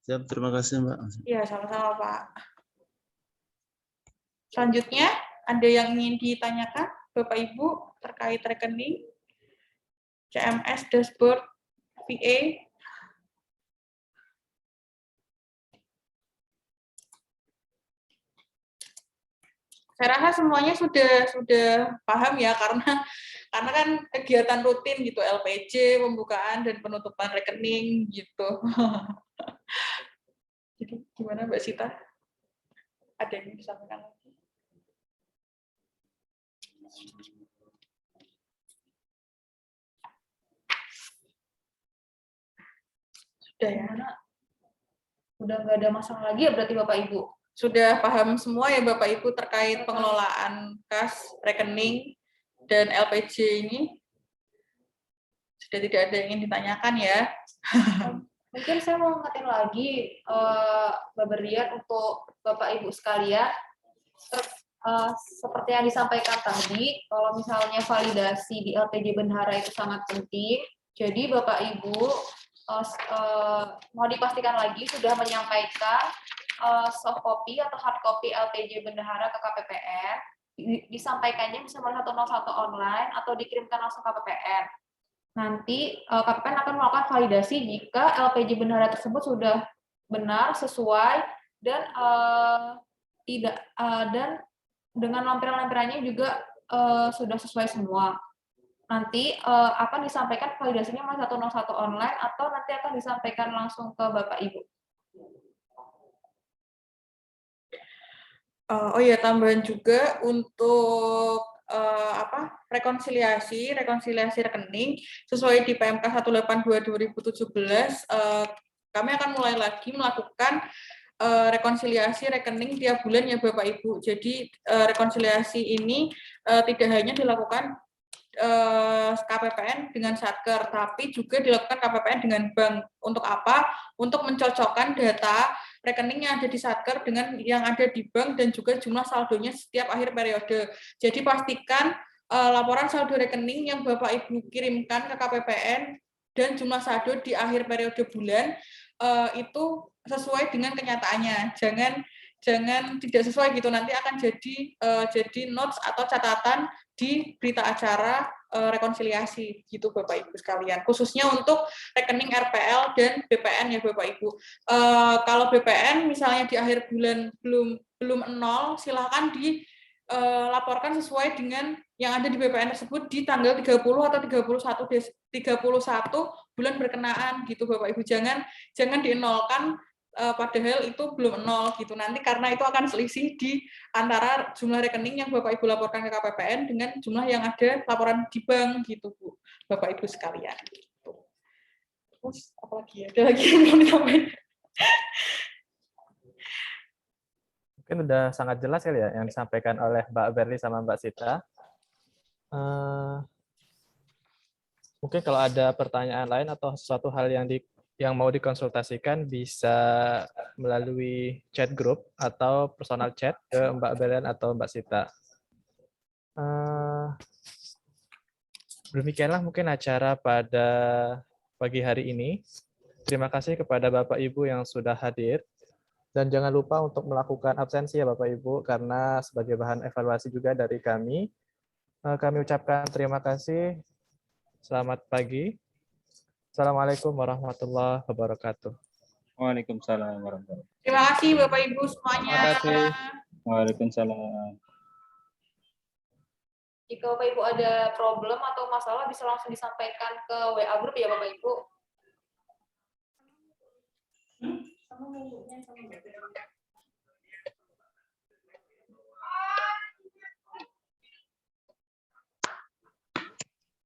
Speaker 7: Siap, terima kasih Mbak.
Speaker 5: Iya, sama-sama Pak. Selanjutnya ada yang ingin ditanyakan Bapak Ibu terkait rekening CMS dashboard VA? Saya rasa semuanya sudah paham ya karena kan kegiatan rutin gitu, LPJ, pembukaan dan penutupan rekening gitu. Jadi gimana Mbak Sita? Ada yang disampaikan lagi? Sudah ya?
Speaker 3: Udah nggak ada masalah lagi ya berarti Bapak Ibu?
Speaker 5: Sudah paham semua ya Bapak Ibu terkait pengelolaan kas, rekening, dan LPJ ini? Sudah tidak ada yang ingin ditanyakan ya?
Speaker 3: Mungkin saya mau ngingetin lagi Mbak Berlian untuk Bapak Ibu sekalian, seperti yang disampaikan tadi, kalau misalnya validasi di LPJ Bendahara itu sangat penting, jadi Bapak Ibu mau dipastikan lagi sudah menyampaikan soft copy atau hard copy LPJ Bendahara ke KPPN, disampaikannya bisa melalui 101 online atau dikirimkan langsung ke KPPN. Nanti KPPN akan melakukan validasi jika LPJ Bendahara tersebut sudah benar, sesuai, dan tidak dan dengan lampiran-lampirannya juga sudah sesuai semua. Nanti akan disampaikan validasinya melalui 101 online atau nanti akan disampaikan langsung ke Bapak Ibu.
Speaker 5: Oh ya, tambahan juga untuk rekonsiliasi rekening sesuai di PMK 182/2017 kami akan mulai lagi melakukan rekonsiliasi rekening tiap bulan ya Bapak Ibu. Jadi rekonsiliasi ini tidak hanya dilakukan KPPN dengan Satker, tapi juga dilakukan KPPN dengan bank. Untuk apa? Untuk mencocokkan data rekening yang ada di Satker dengan yang ada di bank dan juga jumlah saldonya setiap akhir periode. Jadi pastikan laporan saldo rekening yang Bapak Ibu kirimkan ke KPPN dan jumlah saldo di akhir periode bulan itu sesuai dengan kenyataannya. Jangan tidak sesuai gitu, nanti akan jadi notes atau catatan di berita acara rekonsiliasi gitu Bapak Ibu sekalian. Khususnya untuk rekening RPL dan BPN ya Bapak Ibu. Kalau BPN misalnya di akhir bulan belum nol, silakan dilaporkan sesuai dengan yang ada di BPN tersebut di tanggal 30 atau 31 bulan berkenaan gitu Bapak Ibu. Jangan dienolkan padahal itu belum nol gitu, nanti karena itu akan selisih di antara jumlah rekening yang Bapak Ibu laporkan ke KPPN dengan jumlah yang ada laporan di bank gitu Bu, Bapak Ibu sekalian. Gitu. Terus apalagi ya? Ada lagi yang mau disampaikan?
Speaker 2: Mungkin udah sangat jelas kali ya yang disampaikan oleh Mbak Berli sama Mbak Sita. Mungkin kalau ada pertanyaan lain atau sesuatu hal yang mau dikonsultasikan bisa melalui chat group atau personal chat ke Mbak Belen atau Mbak Sita. Demikianlah mungkin acara pada pagi hari ini. Terima kasih kepada Bapak Ibu yang sudah hadir. Dan jangan lupa untuk melakukan absensi ya Bapak Ibu, karena sebagai bahan evaluasi juga dari kami. Kami ucapkan terima kasih. Selamat pagi. Assalamualaikum warahmatullahi wabarakatuh.
Speaker 8: Waalaikumsalam warahmatullahi wabarakatuh.
Speaker 5: Terima kasih Bapak Ibu semuanya.
Speaker 2: Terima kasih.
Speaker 8: Waalaikumsalam.
Speaker 3: Jika Bapak Ibu ada problem atau masalah bisa langsung disampaikan ke WA group ya Bapak Ibu.